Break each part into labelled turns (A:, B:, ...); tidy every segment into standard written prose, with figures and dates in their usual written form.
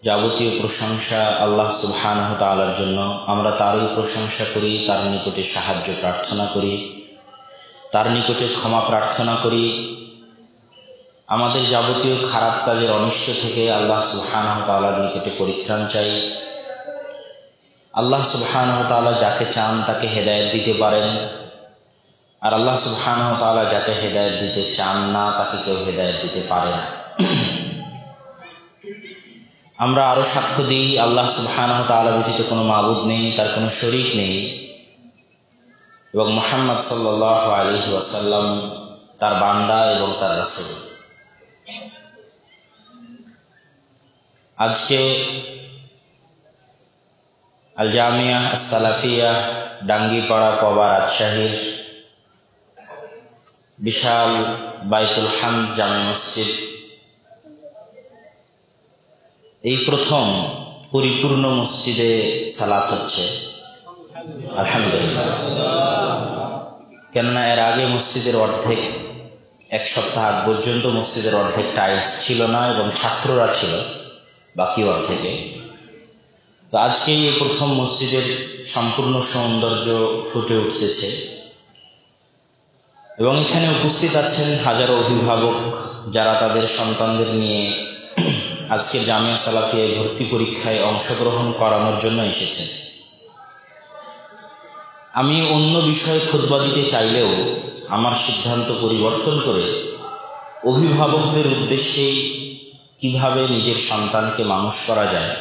A: যাবতীয় প্রশংসা আল্লাহ সুবহানাহু তাআলার জন্য। আমরা তারই প্রশংসা করি, তার নিকটে সাহায্য প্রার্থনা করি, তার নিকটে ক্ষমা প্রার্থনা করি। আমাদের যাবতীয় খারাপ কাজের অনিষ্ট থেকে আল্লাহ সুবহানাহু তাআলার নিকটে পরিত্রাণ চাই। আল্লাহ সুবহানাহু তাআলা যাকে চান তাকে হেদায়েত দিতে পারেন, আর আল্লাহ সুবহানাহু তাআলা যাকে হেদায়েত দিতে চান না তাকে কেউ হেদায়েত দিতে পারে না। আমরা আরও সাক্ষ্য দিই আল্লাহ সুবহানাহু তাআলা ব্যতীত কোনো মাবুদ নেই, তার কোনো শরীক নেই, এবং মুহাম্মদ সাল্লাল্লাহু আলাইহি ওয়াসাল্লাম তার বান্দা এবং তার রাসূল। আজকে আল জামিয়া আস-সালাফিয়া ডাঙ্গিপাড়া কবা রাজশাহীর বিশাল বাইতুল হামদ জামে মসজিদ এই প্রথম পরিপূর্ণ মসজিদে সালাত হচ্ছে, আলহামদুলিল্লাহ। কেননা এর আগে মসজিদের অর্ধেক, এক সপ্তাহ আগ পর্যন্ত মসজিদের অর্ধেক টাইলস ছিল না এবং ছাত্ররা ছিল বাকি অর্ধেকে। তো আজকে এই প্রথম মসজিদের সম্পূর্ণ সৌন্দর্য ফুটে উঠতেছে এবং এখানে উপস্থিত আছেন হাজারো অভিভাবক যারা তাদের সন্তানদের নিয়ে আজকের জামিয়া সালাফিয়ায় ভর্তি পরীক্ষায় অংশগ্রহণ করানোর জন্য এসেছেন। আমি অন্য বিষয়ে খুতবা দিতে চাইলেও আমার সিদ্ধান্ত পরিবর্তন করে অভিভাবকদের উদ্দেশ্যে কিভাবে নিজের সন্তানকে মানুষ করা যায়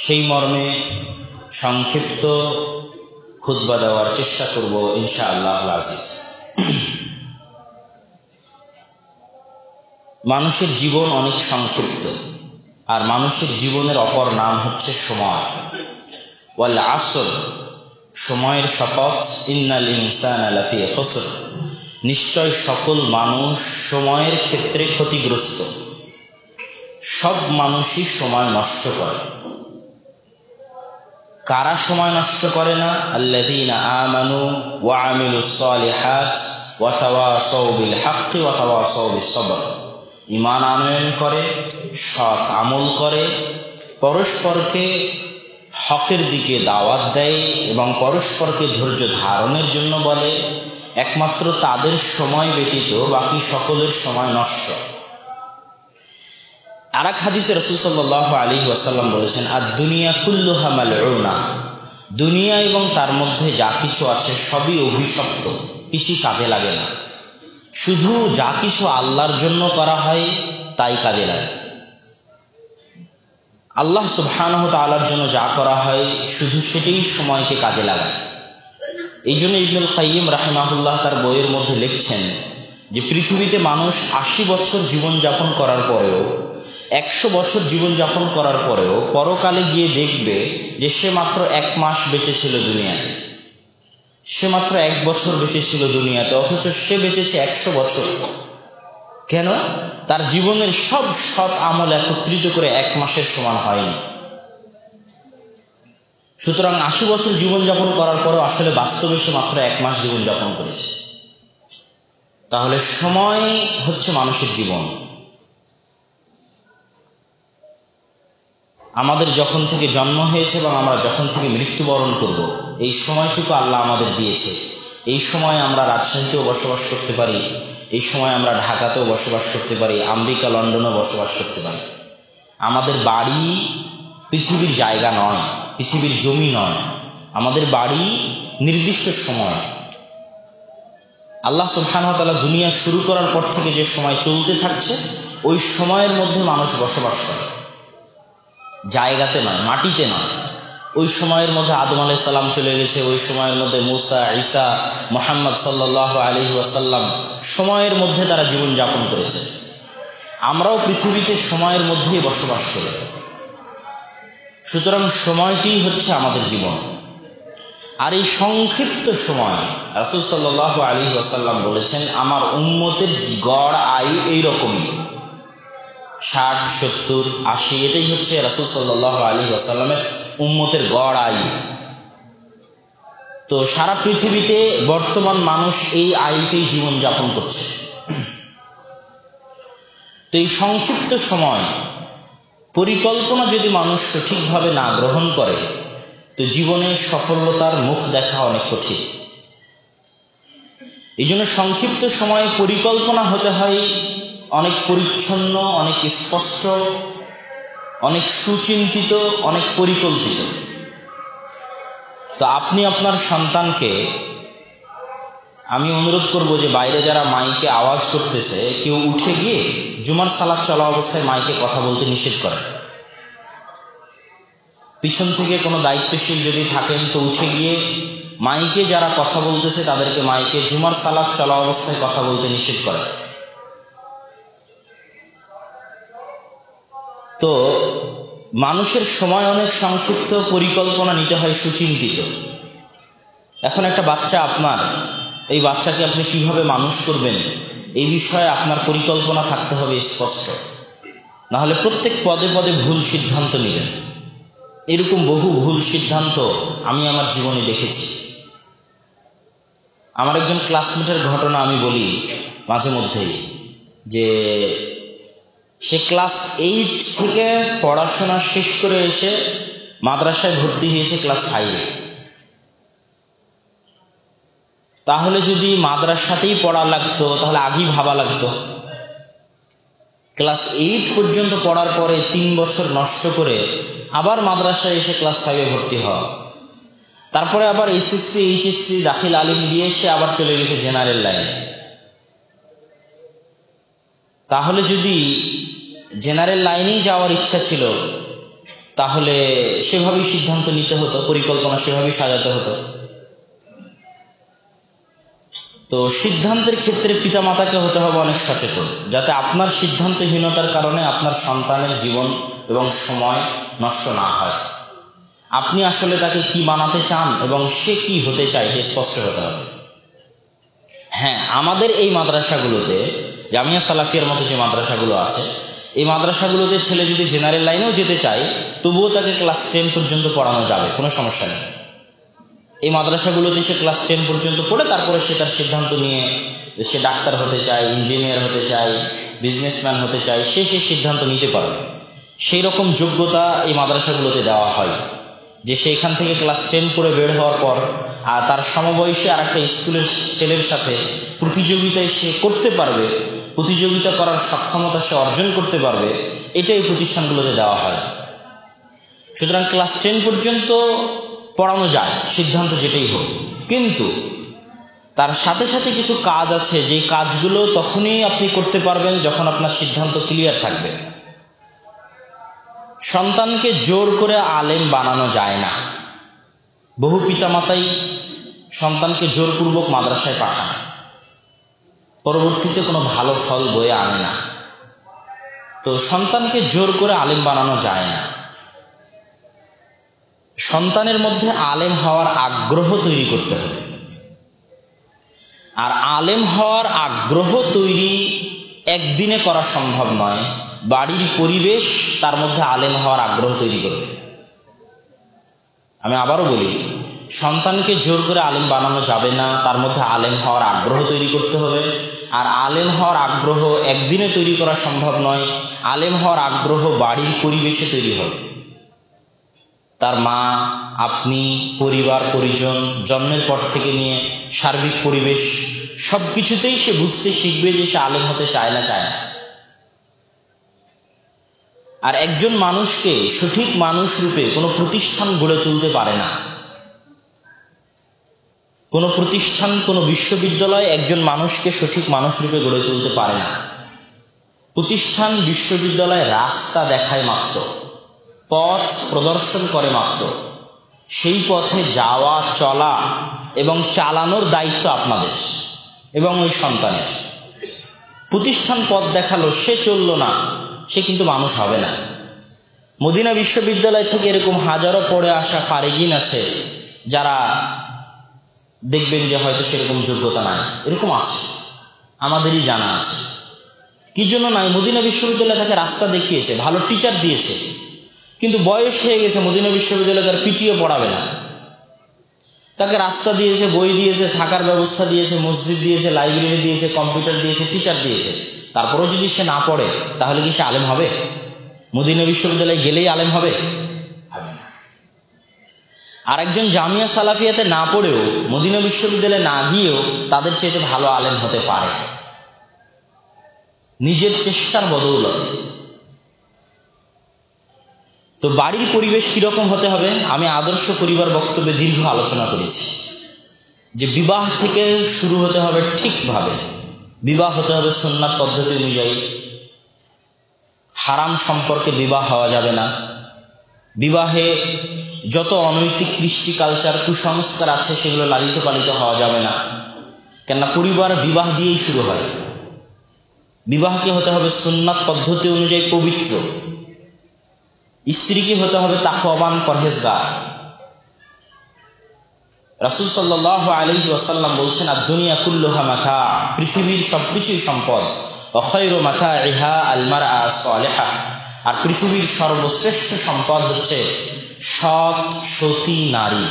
A: সেই মর্মে সংক্ষিপ্ত খুতবা দেওয়ার চেষ্টা করব ইনশাআল্লাহ আজিজ। মানুষের জীবন অনেক সংক্ষিপ্ত, আর মানুষের জীবনের অপর নাম হচ্ছে সময়। ওয়াল আসর, সময়ের শপথ, ইন্নাল ইনসানা লাফি খুসর, নিশ্চয় সকল মানুষ সময়ের ক্ষেত্রে ক্ষতিগ্রস্ত। সব মানুষই সময় নষ্ট করে। কারা সময় নষ্ট করে না? আল্লাযীনা আমানু ওয়া আমিলুস সালিহাত ওয়া তাওয়াসাউ বিল হাক্কি ওয়া তাওয়াসাউ বিস সবর। ঈমান আনয়ন করে, সৎ আমল করে, পরস্পরকে হকের দিকে দাওয়াত দেয় এবং পরস্পরকে ধৈর্য ধারণের জন্য বলে। একমাত্র তাদের সময় ব্যতীত বাকি সকলের সময় নষ্ট। আর এক হাদিসে রাসূল সাল্লাল্লাহু আলাইহি ওয়াসাল্লাম বলেছেন, আদ-দুনিয়া কুল্লুহা মালউনা, দুনিয়া এবং তার মধ্যে যা কিছু আছে সবই অভিশপ্ত, কিছুই কাজে লাগে না। শুধু যা কিছু আল্লাহর জন্য করা হয় তাই কাজে লাগে। আল্লাহ সুবহানাহু তাআলার জন্য যা করা হয় শুধু সেটাই সময়কে কাজে লাগায়। এই জন্য ইবনুল কাইয়িম রাহিমাহুল্লাহ তার বইয়ের মধ্যে লিখছেন যে পৃথিবীতে মানুষ ৮০ বছর জীবনযাপন করার পরেও, ১০০ বছর জীবনযাপন করার পরেও পরকালে গিয়ে দেখবে যে সে মাত্র ১ মাস বেঁচে ছিল দুনিয়াতে, সে মাত্র ১ বছর বেঁচে ছিল দুনিয়াতে, অথচ সে বেঁচেছে ১০০ বছর। কেন? তার জীবনের সব সৎ আমল একত্রিত করে ১ মাসের সমান হয়নি। সুতরাং ৮০ বছর জীবনযাপন করার পরও আসলে বাস্তবে সে মাত্র ১ মাস জীবনযাপন করেছে। তাহলে সময় হচ্ছে মানুষের জীবন। আমাদের যখন থেকে জন্ম হয়েছে এবং আমরা যখন থেকে মৃত্যুবরণ করব, এই সময়টুকু আল্লাহ আমাদের দিয়েছে। এই সময় আমরা রাজশাহীতেও বসবাস করতে পারি, এই সময় আমরা ঢাকাতেও বসবাস করতে পারি, আমেরিকা লন্ডনেও বসবাস করতে পারি। আমাদের বাড়ি পৃথিবীর জায়গা নয়, পৃথিবীর জমি নয়, আমাদের বাড়ি নির্দিষ্ট সময়। আল্লাহ সুবহানাহু ওয়া তাআলা দুনিয়া শুরু করার পর থেকে যে সময় চলতে থাকছে ওই সময়ের মধ্যে মানুষ বসবাস করে, জায়গাতে নয়, মাটিতে নয়। ওই সময়ের মধ্যে আদম আলাইহিস সালাম চলে গেছে, ওই সময়ের মধ্যে মুসা, ঈসা, মুহাম্মদ সাল্লাল্লাহু আলাইহি ওয়াসাল্লাম সময়ের মধ্যে তারা জীবনযাপন করেছে। আমরাও পৃথিবীতে সময়ের মধ্যেই বসবাস করি। সুতরাং সময়টিই হচ্ছে আমাদের জীবন। আর এই সংক্ষিপ্ত সময় রাসূল সাল্লাল্লাহু আলাইহি ওয়াসাল্লাম বলেছেন, আমার উম্মতের গড় আয়ু এইরকমই, ৬০, ৭০, ৮০, এটাই হচ্ছে রাসূল সাল্লাল্লাহু আলাইহি ওয়াসাল্লামের উম্মতের গড় আয়ু। তো সারা পৃথিবীতে বর্তমান মানুষ এই আয়ুতেই জীবনযাপন করছে। তো এই সংক্ষিপ্ত সময় পরিকল্পনা যদি মানুষ সঠিকভাবে না গ্রহণ করে তো জীবনে সফলতার মুখ দেখা অনেক কঠিন। এই জন্য সংক্ষিপ্ত সময়ে পরিকল্পনা হতে হয় অনেক পরিচ্ছন্ন, অনেক স্পষ্ট, অনেক সুচিন্তিত, অনেক পরিকল্পিত। তো আপনি আপনার সন্তানকে, আমি অনুরোধ করব যে বাইরে যারা মাইকে আওয়াজ করতেছে কেউ উঠে গিয়ে জুমার সালাত চলা অবস্থায় মাইকে কথা বলতে নিষেধ করেন। পিছন থেকে কোনো দায়িত্বশীল যদি থাকেন তো উঠে গিয়ে মাইকে যারা কথা বলতেছে তাদেরকে মাইকে জুমার সালাত চলা অবস্থায় কথা বলতে নিষেধ করেন। তো মানুষের সময় অনেক সংক্ষিপ্ত, পরিকল্পনা নিতে হয় সুচিন্তিত। এখন একটা বাচ্চা আপনার, এই বাচ্চাকে আপনি কিভাবে মানুষ করবেন এই বিষয়ে আপনার পরিকল্পনা থাকতে হবে স্পষ্ট, নাহলে প্রত্যেক পদে পদে ভুল সিদ্ধান্ত নেবেন। এরকম বহু ভুল সিদ্ধান্ত আমি আমার জীবনে দেখেছি। আমার একজন ক্লাসমেটের ঘটনা আমি বলি মাঝে মধ্যেই, যে সে ক্লাস 8 থেকে পড়াশোনা শেষ করে এসে মাদ্রাসায় ভর্তি হয়েছে ক্লাস 5। তাহলে যদি মাদ্রাসাতেই পড়া লাগতো তাহলে আগেই ভাবা লাগতো। ক্লাস 8 পর্যন্ত পড়ার পরে 3 বছর নষ্ট করে আবার মাদ্রাসায় এসে ক্লাস 5-এ ভর্তি হওয়া, তারপরে আবার এসএসসি, এইচএসসি, দাখিল আলিম দিয়ে সে আবার চলে গেছে জেনারেল লাইনে। তাহলে যদি জেনারেল লাইনেই যাওয়ার ইচ্ছা ছিল তাহলে সেভাবেই সিদ্ধান্ত নিতে হতো, পরিকল্পনা সেভাবেই সাজাতে হতো। তো সিদ্ধান্তের ক্ষেত্রে পিতামাতাকে হতে হবে অনেক সচেতন, যাতে আপনার সিদ্ধান্তহীনতার কারণে আপনার সন্তানের জীবন এবং সময় নষ্ট না হয়। আপনি আসলে তাকে কি বানাতে চান এবং সে কি হতে চায় এটা স্পষ্ট হতে হবে। হ্যাঁ, আমাদের এই মাদ্রাসাগুলোতে, জামিয়া সালাফিয়ার মতো যে মাদ্রাসাগুলো আছে, এই মাদ্রাসাগুলোতে ছেলে যদি জেনারেল লাইনেও যেতে চায় তবুও তাকে ক্লাস 10 পর্যন্ত পড়ানো যাবে, কোনো সমস্যা নেই। এই মাদ্রাসাগুলোতে সে ক্লাস 10 পর্যন্ত পড়ে তারপরে সে তার সিদ্ধান্ত নিয়ে সে ডাক্তার হতে চায়, ইঞ্জিনিয়ার হতে চায়, বিজনেসম্যান হতে চায়, সে সিদ্ধান্ত নিতে পারবে। সেই রকম যোগ্যতা এই মাদ্রাসাগুলোতে দেওয়া হয় যে সে এখান থেকে ক্লাস 10 পড়ে বের হওয়ার পর আর তার সমবয়সী আর একটা স্কুলের ছেলের সাথে প্রতিযোগিতায় সে করতে পারবে, প্রতিযোগিতা করার সক্ষমতা সে অর্জন করতে পারবে, এটা এই প্রতিষ্ঠানগুলোতে দেওয়া হয়। সুতরাং ক্লাস 10 পর্যন্ত পড়ানো যায়, সিদ্ধান্ত যেটাই হোক, কিন্তু তার সাথে সাথে কিছু কাজ আছে যে কাজগুলো তখনই আপনি করতে পারবেন যখন আপনার সিদ্ধান্ত ক্লিয়ার থাকবে। সন্তানকে জোর করে আলেম বানানো যায় না। বহু পিতামাতাই সন্তানকে জোরপূর্বক মাদ্রাসায় পাঠান, পরবর্তীতে কোনো ভালো ফল বয়ে আনে না। তো সন্তানকে জোর করে আলেম বানানো যায় না। সন্তানের মধ্যে আলেম হওয়ার আগ্রহ তৈরি করতে হবে। আর আলেম হওয়ার আগ্রহ তৈরি একদিনে করা সম্ভব নয়, বাড়ির পরিবেশ তার মধ্যে আলেম হওয়ার আগ্রহ তৈরি করবে। আমি আবারও বলি, সন্তানকে জোর করে আলেম বানানো যাবে না, তার মধ্যে আলেম হওয়ার আগ্রহ তৈরি করতে হবে। আর আলেম হওয়ার আগ্রহ একদিনে তৈরি করা সম্ভব নয়, আলেম হওয়ার আগ্রহ বাড়ির পরিবেশে তৈরি হবে। তার মা, আপনি, পরিবার পরিজন, জন্মের পর থেকে নিয়ে সার্বিক পরিবেশ সব কিছুতেই সে বুঝতে শিখবে যে সে আলেম হতে চায় না। আর একজন মানুষকে সঠিক মানুষ রূপে কোনো প্রতিষ্ঠান গড়ে তুলতে পারে না। কোনো প্রতিষ্ঠান, কোনো বিশ্ববিদ্যালয় একজন মানুষকে সঠিক মানুষ রূপে গড়ে তুলতে পারে না। প্রতিষ্ঠান, বিশ্ববিদ্যালয় রাস্তা দেখায় মাত্র, পথ প্রদর্শন করে মাত্র। সেই পথে যাওয়া, চলা এবং চালানোর দায়িত্ব আপনাদের এবং ওই সন্তানের। প্রতিষ্ঠান পথ দেখালো, সে চলল না, সে কিন্তু মানুষ হবে না। মদিনা বিশ্ববিদ্যালয় থেকে এরকম হাজারো পড়ে আসা ফারিগিন আছে যারা দেখবেন যে হয়তো সেরকম যোগ্যতা নাই, এরকম আছে, আমাদেরই জানা আছে। কি জন্য নাই? মদিনা বিশ্ববিদ্যালয় তাকে রাস্তা দেখিয়েছে, ভালো টিচার দিয়েছে, কিন্তু বয়স হয়ে গেছে, মদিনা বিশ্ববিদ্যালয় তার পিটিয়ে পড়াবে না। তাকে রাস্তা দিয়েছে, বই দিয়েছে, থাকার ব্যবস্থা দিয়েছে, মসজিদ দিয়েছে, লাইব্রেরি দিয়েছে, কম্পিউটার দিয়েছে, টিচার দিয়েছে, তারপরেও যদি সে না পড়ে তাহলে কি সে আলেম হবে? মদিনা বিশ্ববিদ্যালয়ে গেলেই আলেম হবে? হবে না। আরেকজন জামিয়া সালাফিয়াতে না পড়েও, মদিনা বিশ্ববিদ্যালয়ে না গিয়েও তাদের চেয়ে ভালো আলেম হতে পারে, নিজের চেষ্টার বদৌলতে। তো বাড়ির পরিবেশ কিরকম হতে হবে? আমি আদর্শ পরিবার বক্তব্যে দীর্ঘ আলোচনা করেছি যে বিবাহ থেকে শুরু হতে হবে ঠিকভাবে, বিবাহ হতে হবে সুন্নাত পদ্ধতি অনুযায়ী, হারাম সম্পর্কে বিবাহ হওয়া যাবে না, বিবাহে যত অনৈতিক কৃষ্টি কালচার কুসংস্কার আছে সেগুলো লালিত পালিত হওয়া যাবে না, কেননা পরিবার বিবাহ দিয়েই শুরু হয়। বিবাহকে হতে হবে সুন্নাত পদ্ধতি অনুযায়ী পবিত্র, স্ত্রীকে হতে হবে তাকওয়াবান পরহেজগার। রাসূল সাল্লাল্লাহু আলাইহি ওয়াসাল্লাম বলছেন, আদ-দুনিয়া কুল্লুহা মাতা, পৃথিবীর সবকিছুই সম্পদ, ওয়া খায়রু মাতাইহা আল মারআ আস-সালিহা, আর পৃথিবীর সর্বশ্রেষ্ঠ সম্পদ হচ্ছে সৎ সতী নারী,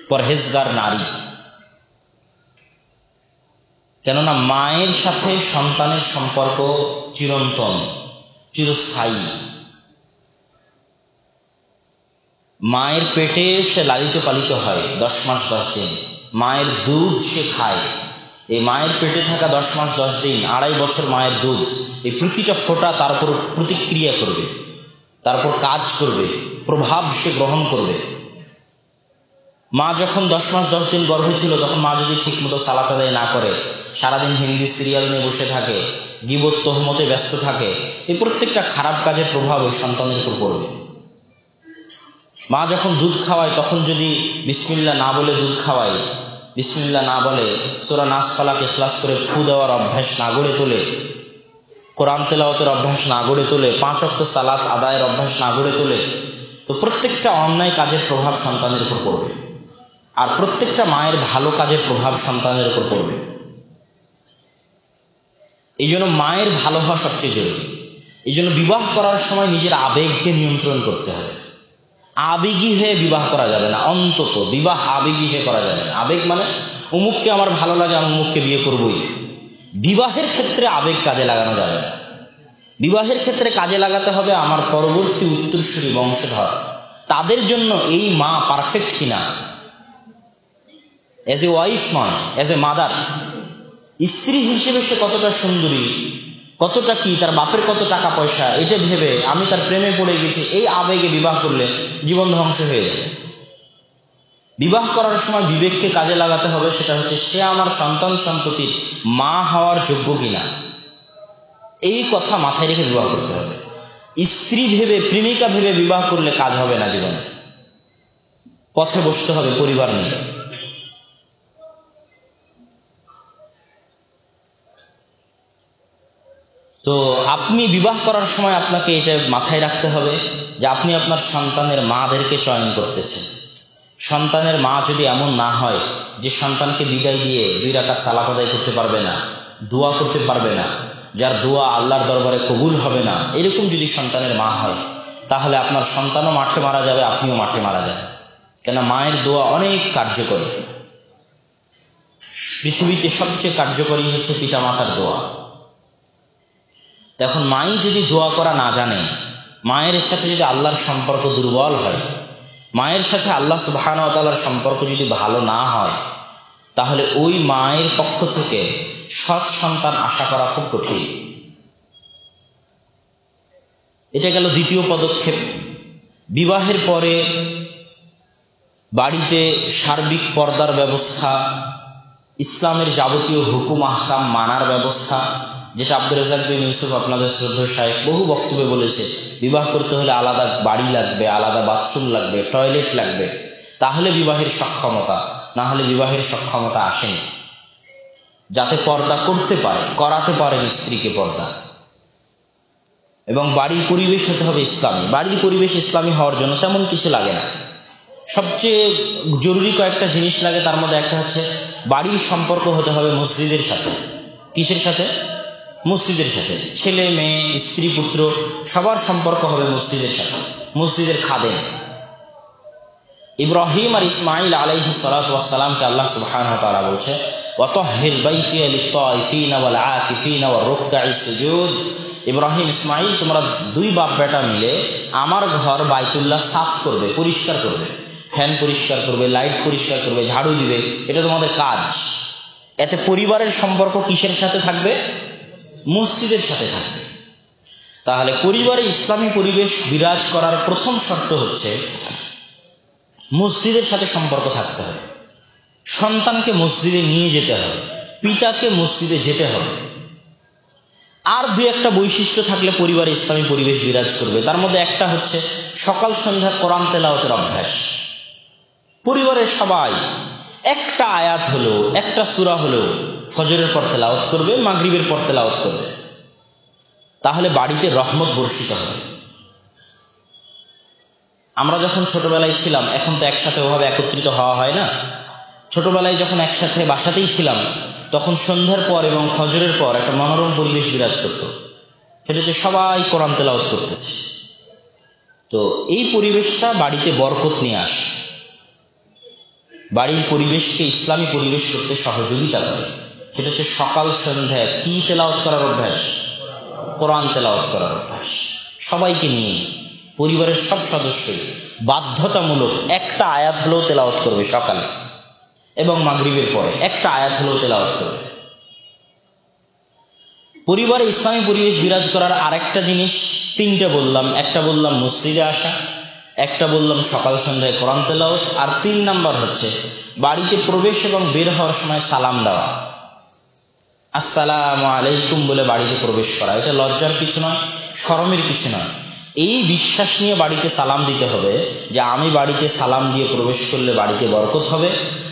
A: পরহেজগার নারী। কেননা মায়ের সাথে সন্তানের সম্পর্ক চিরন্তন, চিরস্থায়ী। মায়ের পেটে সে লালিত পালিত হয় 10 মাস 10 দিন, মায়ের দুধ সে খায়। এই মায়ের পেটে থাকা 10 মাস 10 দিন, 2.5 বছর মায়ের দুধ, এই প্রতিটা ফোঁটা তার উপর প্রতিক্রিয়া করবে, তারপর কাজ করবে, প্রভাব সে গ্রহণ করবে। মা যখন 10 মাস 10 দিন গর্ভে ছিল, তখন মা যদি ঠিকমতো সালাত আদায় না করে, সারাদিন হিন্দি সিরিয়াল নিয়ে বসে থাকে, গীবত তহমতে ব্যস্ত থাকে, এই প্রত্যেকটা খারাপ কাজের প্রভাব ওই সন্তানের উপর পড়বে। মা যখন দুধ খাওয়ায়, তখন যদি বিসমিল্লাহ না বলে দুধ খাওয়ায়, বিসমিল্লাহ না বলে সূরা নাস ফালাক ইখলাস করে ফু দেওয়ার অভ্যাস না গড়ে তোলে, কোরআন তেলাওয়াতের অভ্যাস না গড়ে তোলে, 5 ওয়াক্ত সালাত আদায়ের অভ্যাস না গড়ে তোলে, তো প্রত্যেকটা অন্যায় কাজের প্রভাব সন্তানের উপর পড়বে, আর প্রত্যেকটা মায়ের ভালো কাজের প্রভাব সন্তানের উপর পড়বে। এই জন্য মায়ের ভালো হওয়া সবচেয়ে জরুরি। এই জন্য বিবাহ করার সময় নিজের আবেগকে নিয়ন্ত্রণ করতে হবে। আবেগী হয়ে বিবাহ করা যাবে না, অন্তত বিবাহ আবেগী হয়ে করা যাবে না। আবেগ মানে অমুককে আমার ভালো লাগে, আমি অমুককে বিয়ে করবই। বিবাহের ক্ষেত্রে আবেগ কাজে লাগানো যাবে না। বিবাহের ক্ষেত্রে কাজে লাগাতে হবে আমার পরবর্তী উত্তরসূরি বংশধর, তাদের জন্য এই মা পারফেক্ট কিনা, অ্যাজ এ ওয়াইফ নয়, অ্যাজ এ মাদার। স্ত্রী হিসেবে সে কতটা সুন্দরী, কতটা কি, তার বাপের কত টাকা পয়সা, এটা ভেবে আমি তার প্রেমে পড়ে গেছি, এই আবেগে বিবাহ করলে জীবন ধ্বংস হয়ে যাবে। বিবাহ করার সময় বিবেককে কাজে লাগাতে হবে, সেটা হচ্ছে সে আমার সন্তান সন্ততির মা হওয়ার যোগ্য কিনা, এই কথা মাথায় রেখে বিবাহ করতে হবে। স্ত্রী ভেবে, প্রেমিকা ভেবে বিবাহ করলে কাজ হবে না জীবনে, পথে বসতে হবে পরিবার নিয়ে। তো আপনি বিবাহ করার সময় আপনাকে এটা মাথায় রাখতে হবে যে আপনি আপনার সন্তানের মাদেরকে চয়ন করতেছেন। সন্তানের মা যদি এমন না হয় যে সন্তানকে বিদায় দিয়ে 2 রাকাত সালাত আদায় করতে পারবে না, দোয়া করতে পারবে না, যার দোয়া আল্লাহর দরবারে কবুল হবে না, এরকম যদি সন্তানের মা হয়, তাহলে আপনার সন্তানও মাঠে মারা যাবে, আপনিও মাঠে মারা যাবেন। কেন মায়ের দোয়া অনেক কার্যকরী। পৃথিবীতে সবচেয়ে কার্যকরী হচ্ছে পিতামাতার দোয়া। এখন মাই যদি দোয়া করা না জানে, মায়ের সাথে যদি আল্লাহর সম্পর্ক দুর্বল হয়, মায়ের সাথে আল্লাহ সুবহানাহু ওয়া তাআলার সম্পর্ক যদি ভালো না হয়, তাহলে ওই মায়ের পক্ষ থেকে সৎ সন্তান আশা করা খুব কঠিন। এটা গেল দ্বিতীয় পদক্ষেপ। বিবাহের পরে বাড়িতে সার্বিক পর্দার ব্যবস্থা, ইসলামের যাবতীয় হুকুম আহকাম মানার ব্যবস্থা, যেটা আব্দুর রাজ্জাক বিন ইউসুফ আপনাদের শ্রদ্ধেয় শায়েখ বহু বক্তব্যে বলেছে। বিবাহ করতে হলে আলাদা বাড়ি লাগবে, আলাদা বাথরুম লাগবে, টয়লেট লাগবে, তাহলে বিবাহের সক্ষমতা, না হলে বিবাহের সক্ষমতা আসেনি। যাতে পর্দা করতে পারে, করাতে পারেন স্ত্রীকে পর্দা। এবং বাড়ির পরিবেশ হতে হবে ইসলামী। বাড়ির পরিবেশ ইসলামী হওয়ার জন্য তেমন কিছু লাগে না, সবচেয়ে জরুরি কয়েকটা জিনিস লাগে। তার মধ্যে একটা হচ্ছে বাড়ির সম্পর্ক হতে হবে মসজিদের সাথে। কিসের সাথে? মসজিদের সাথে। ছেলে মেয়ে স্ত্রী পুত্র সবার সম্পর্ক হবে মসজিদের সাথে, মসজিদের খাদেম। ইব্রাহিম আর ইসমাইল আলাইহিস সালাতু ওয়াস সালামকে আল্লাহ সুবহানাহু ওয়া তাআলা বলছে, ওয়াতাহহির বাইতিয়া লিত-তাইফিনা ওয়াল আকিফিনা ওয়ার রুকআইস সুজুদ, ইব্রাহিম ইসমাইল তোমরা দুই বাপ বেটা মিলে আমার ঘর বাইতুল্লাহ সাফ করবে, পরিষ্কার করবে, ফ্যান পরিষ্কার করবে, লাইট পরিষ্কার করবে, ঝাড়ু দিবে, এটা তোমাদের কাজ। এতে পরিবারের সম্পর্ক কিসের সাথে থাকবে? মসজিদের সাথে থাকবে। তাহলে পরিবারে ইসলামী পরিবেশ বিরাজ করার প্রথম শর্ত হচ্ছে মসজিদের সাথে সম্পর্ক থাকতে হবে। সন্তানকে মসজিদে নিয়ে যেতে হবে, পিতাকে মসজিদে যেতে হবে। আর দুই একটা বৈশিষ্ট্য থাকলে পরিবারে ইসলামী পরিবেশ বিরাজ করবে। তার মধ্যে একটা হচ্ছে সকাল সন্ধ্যা কোরআন তেলাওয়াতের অভ্যাস। পরিবারের সবাই একটা আয়াত হলেও, একটা সূরা হলেও ফজরের পর তেলাওয়াত করবে, মাগরিবের পর তেলাওয়াত করবে। তাহলে বাড়িতে রহমত বর্ষিত হবে। আমরা যখন ছোটবেলায় ছিলাম, এখন তো একসাথে ওভাবে একত্রিত হওয়া হয় না। ছোটবেলায় যখন একসাথে বাসাতেই ছিলাম, তখন সন্ধ্যার পর এবং ফজরের পর একটা মনোরম পরিবেশ বিরাজ করত। সেটা হচ্ছে সবাই কোরআন তেলাওয়াত করতেছে। তো এই পরিবেশটা বাড়িতে বরকত নিয়ে আসে, বাড়ির পরিবেশকে ইসলামী পরিবেশ করতে সহযোগিতা করে। সেটা হচ্ছে সকাল সন্ধ্যায় কি তেলাওয়াত করার অভ্যাস? কোরআন তেলাওয়াত করার অভ্যাস। সবাইকে নিয়ে পরিবারের সব সদস্যই বাধ্যতামূলক একটা আয়াত হলেও তেলাওয়াত করবে সকালে এবং মাগরিবের পরে একটা আয়াত হলেও তেলাওয়াত করবে। পরিবারে ইসলামী পরিবেশ বিরাজ করার আরেকটা জিনিস, তিনটা বললাম। একটা বললাম মসজিদে আসা, একটা বললাম সকাল সন্ধ্যায় কোরআন তেলাওয়াত, আর 3 নাম্বার হচ্ছে বাড়িতে প্রবেশ এবং বের হওয়ার সময় সালাম দেওয়া। আসসালামু আলাইকুম বলে বাড়িতে প্রবেশ করা। এটা লজ্জার কিছু নয়, শরমের কিছু নয়। এই বিশ্বাস নিয়ে বাড়িতে সালাম দিতে হবে যে আমি বাড়িতে সালাম দিয়ে প্রবেশ করলে বাড়িতে বরকত হবে,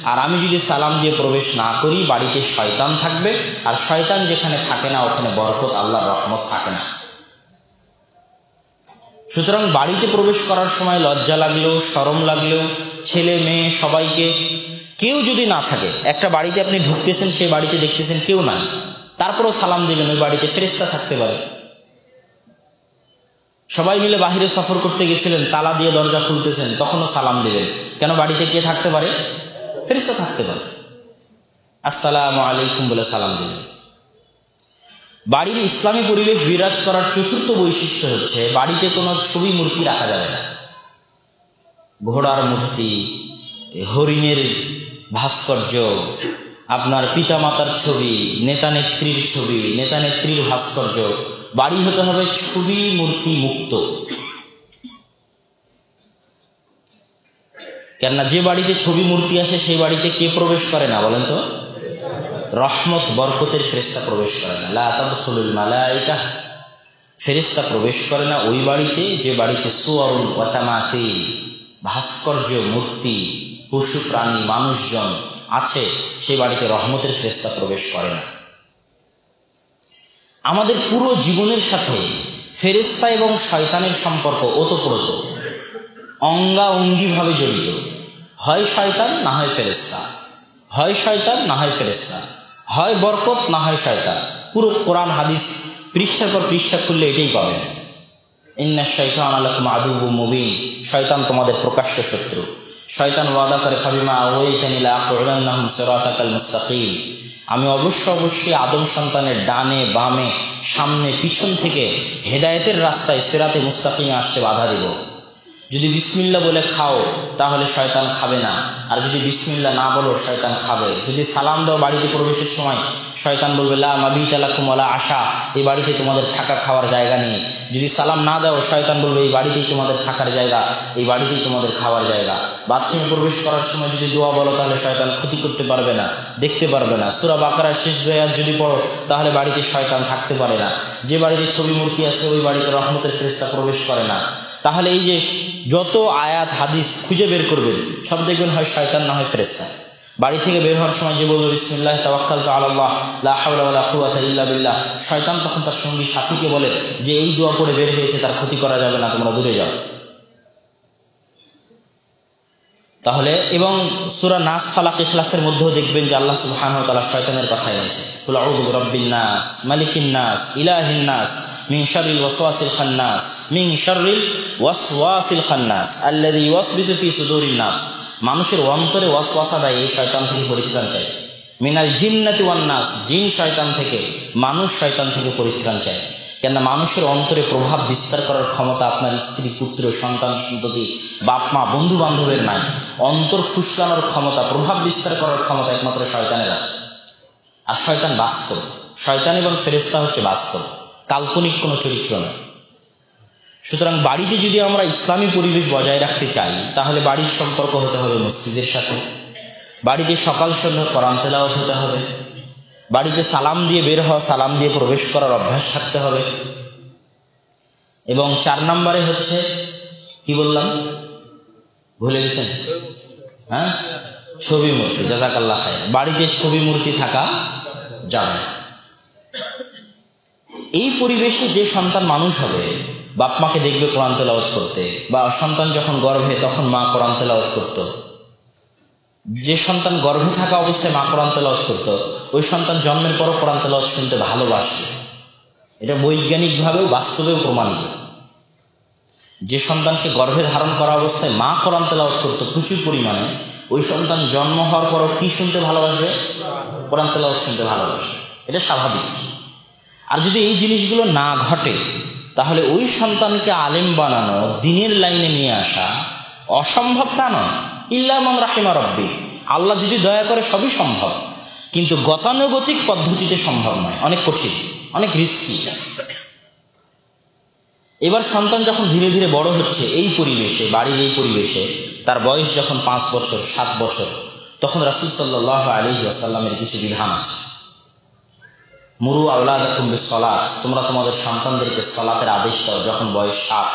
A: আর আমি যদি সালাম দিয়ে প্রবেশ না করি বাড়িতে শয়তান থাকবে, আর শয়তান যেখানে থাকে না ওখানে বরকত, আল্লাহর রহমত থাকে না। সুতরাং বাড়িতে প্রবেশ করার সময় লজ্জা লাগলেও, শরম লাগলেও, ছেলে মেয়ে সবাইকে, কেউ যদি না থাকে, একটা বাড়িতে আপনি ঢুকতেছেন, সেই বাড়িতে দেখতেছেন কেউ নাই, তারপরেও সালাম দিবেন। ওই বাড়িতে ফেরেশতা থাকতে পারে। সবাই মিলে বাহিরে সফর করতে গেছিলেন, তালা দিয়ে দরজা খুলতেছেন, তখনও সালাম দিবেন। কেন? বাড়িতে কে থাকতে পারে? ফেরেশতা থাকতে পারে। আসসালামু আলাইকুম বলে সালাম দিবেন। বাড়ির ইসলামী পরিবেশ বিরাজ করার চতুর্থ বৈশিষ্ট্য হচ্ছে বাড়িতে কোনো ছবি মূর্তি রাখা যাবে না। ঘোড়ার মূর্তি, হরিণের ভাস্কর্য, আপনার পিতামাতার ছবি, নেতা নেত্রীর ছবি, নেতা নেত্রীর ভাস্কর্য, বাড়ি হতে হবে ছবি মূর্তি মুক্ত। কেননা যে বাড়িতে ছবি মূর্তি আসে সেই বাড়িতে কে প্রবেশ করে না বলেন তো? রহমত বরকতের ফেরেশতা প্রবেশ করে না। লা তাদখুলুল মালায়েকা, ফেরেশতা প্রবেশ করে না ওই বাড়িতে যে বাড়িতে সুওয়ারুল ওয়া তামাসিল, ভাস্কর্য, মূর্তি, পশু প্রাণী, মানুষজন আছে, সেই বাড়িতে রহমতের ফেরেশতা প্রবেশ করে না। আমাদের পুরো জীবনের সাথে ফেরেশতা এবং শয়তানের সম্পর্ক ওতপ্রোত, অঙ্গাঅঙ্গিভাবে জড়িত। হয় শয়তান না হয় ফেরেশতা, হয় শয়তান না হয় ফেরেশতা, হয় বরকত না হয় শয়তান। পুরো কোরআন হাদিস পৃষ্ঠার পর পৃষ্ঠা খুললে এটাই পাবেন। ইন্নাশ শাইতানা লাকুম আদুউম মুবিন, শয়তান তোমাদের প্রকাশ্য শত্রু। শয়তান ওয়াদা করে ফাবিমা আওয়াইতানি লাআকুদান্নাহুম সিরাতাকাল মুস্তাকিম, আমি অবশ্যই আদম সন্তানের ডানে বামে সামনে পিছন থেকে হেদায়েতের রাস্তায় সিরাতে মুস্তাকিমে আসতে বাধা দিব। যদি বিসমিল্লাহ বলে খাও তাহলে শয়তান খাবে না, আর যদি বিসমিল্লাহ না বলো শয়তান খাবে। যদি সালাম দাও বাড়িতে প্রবেশের সময়, শয়তান বলবে লা মাবিতা লাকুম ওয়ালা আশা, এই বাড়িতে তোমাদের থাকা খাওয়ার জায়গা নেই। যদি সালাম না দাও শয়তান বলবে এই বাড়িতেই তোমাদের থাকার জায়গা, এই বাড়িতেই তোমাদের খাওয়ার জায়গা। বাথরুমে প্রবেশ করার সময় যদি দোয়া বলো তাহলে শয়তান ক্ষতি করতে পারবে না, দেখতে পারবে না। সূরা বাকারার শেষ 2 আয়াত যদি পড়ো তাহলে বাড়িতে শয়তান থাকতে পারে না। যে বাড়িতে ছবি মূর্তি আছে ওই বাড়িতে রহমতের ফেরেশতা প্রবেশ করে না। তাহলে এই যে যত আয়াত হাদিস খুঁজে বের করবেন সব দেখবেন হয় শয়তান না হয় ফেরেশতা। বাড়ি থেকে বের হওয়ার সময় যে বলবে বিসমিল্লাহ তাওয়াক্কালতু আলাল্লাহ লা হাওলা ওয়ালা কুওয়াতা ইল্লা বিল্লাহ, শয়তান তখন তার সঙ্গী সাথীকে বলে যে এই দোয়া পড়ে বের হয়েছে, তার ক্ষতি করা যাবে না, তোমরা দূরে যাও। তাহলে এবং সূরা নাস, ফালাক, ইখলাসের মধ্যেও দেখবেন যে আল্লাহ সুবহানাহু ওয়া তাআলা শয়তানের কথা এনেছে। কুল আউযু বিরাব্বিন নাস, মালিকিন নাস, ইলাহিন নাস, মিন শাররিল ওয়াসওয়াসিল খান্নাস, মিন শাররিল ওয়াসওয়াসিল খান্নাস আল্লাযী ইউওয়াসবিসু ফি সুদুরিন নাস। মানুষের অন্তরে ওয়াসওয়াসা দেয়, এই শয়তান থেকে পরিত্রাণ চাই। মিনাল জিন্নাতি ওয়ান নাস, জিন শয়তান থেকে, মানুষ শয়তান থেকে পরিত্রাণ চায়। কেননা মানুষের অন্তরে প্রভাব বিস্তার করার ক্ষমতা আপনার স্ত্রী, পুত্র, সন্তান, সন্ততি, বাপ মা, বন্ধু বান্ধবের নাই। অন্তর ফুসলানোর ক্ষমতা, প্রভাব বিস্তার করার ক্ষমতা একমাত্র শয়তানের আছে। আর শয়তান বাস্তব, শয়তান এবং ফেরেশতা হচ্ছে বাস্তব, কাল্পনিক কোনো চরিত্র নয়। সুতরাং বাড়িতে যদি আমরা ইসলামী পরিবেশ বজায় রাখতে চাই, তাহলে বাড়ির সম্পর্ক হতে হবে মসজিদের সাথে। বাড়িতে সকাল সন্ধ্যা কোরআন তেলাওয়াত হতে হবে। বাড়িতে সালাম দিয়ে বের হওয়া, সালাম দিয়ে প্রবেশ করার অভ্যাস থাকতে হবে। এবং 4 নম্বরে হচ্ছে কি বললাম, ভুলে গেছেন? হ্যাঁ, ছবি মূর্তি। জাযাকাল্লাহ খায়র। বাড়িতে ছবি মূর্তি থাকা যাবে না। এই পরিবেশে যে সন্তান মানুষ হবে, বাপ মাকে দেখবে কোরআন তেলাওয়াত করতে, বা সন্তান যখন গর্ভে তখন মা কোরআন তেলাওয়াত করত। যে সন্তান গর্ভে থাকা অবস্থায় মা কোরআন তেলাওয়াত করত, ওই সন্তান জন্মের পরও কোরআন তেলাওয়াত শুনতে ভালোবাসবে। এটা বৈজ্ঞানিকভাবেও বাস্তবেও প্রমাণিত। যে সন্তানকে গর্ভে ধারণ করা অবস্থায় মা কোরআন তেলাওয়াত করতো প্রচুর পরিমাণে, ওই সন্তান জন্ম হওয়ার পরও কি শুনতে ভালোবাসবে? কোরআন তেলাওয়াত শুনতে ভালোবাসবে। এটা স্বাভাবিক। আর যদি এই জিনিসগুলো না ঘটে, তাহলে ওই সন্তানকে আলেম বানানো, দ্বীনের লাইনে নিয়ে আসা অসম্ভব তা নয়। ইল্লা মান রাহিমা রব্বি, আল্লাহ যদি দয়া করে সবই সম্ভব, কিন্তু গতানুগতিক পদ্ধতিতে সম্ভব নয়, অনেক কঠিন, অনেক রিস্কি। এবার সন্তান যখন ধীরে ধীরে বড় হচ্ছে এই পরিবেশে, বাড়ির এই পরিবেশে, তার বয়স যখন 5 বছর 7 বছর, তখন রাসূল সাল্লাল্লাহু আলাইহি ওয়াসাল্লামের কিছু বিধান আছে। মুরু আওলাদাকুম বিসসালাত, তোমরা তোমাদের সন্তানদেরকে সালাতের আদেশ দাও যখন বয়স 7,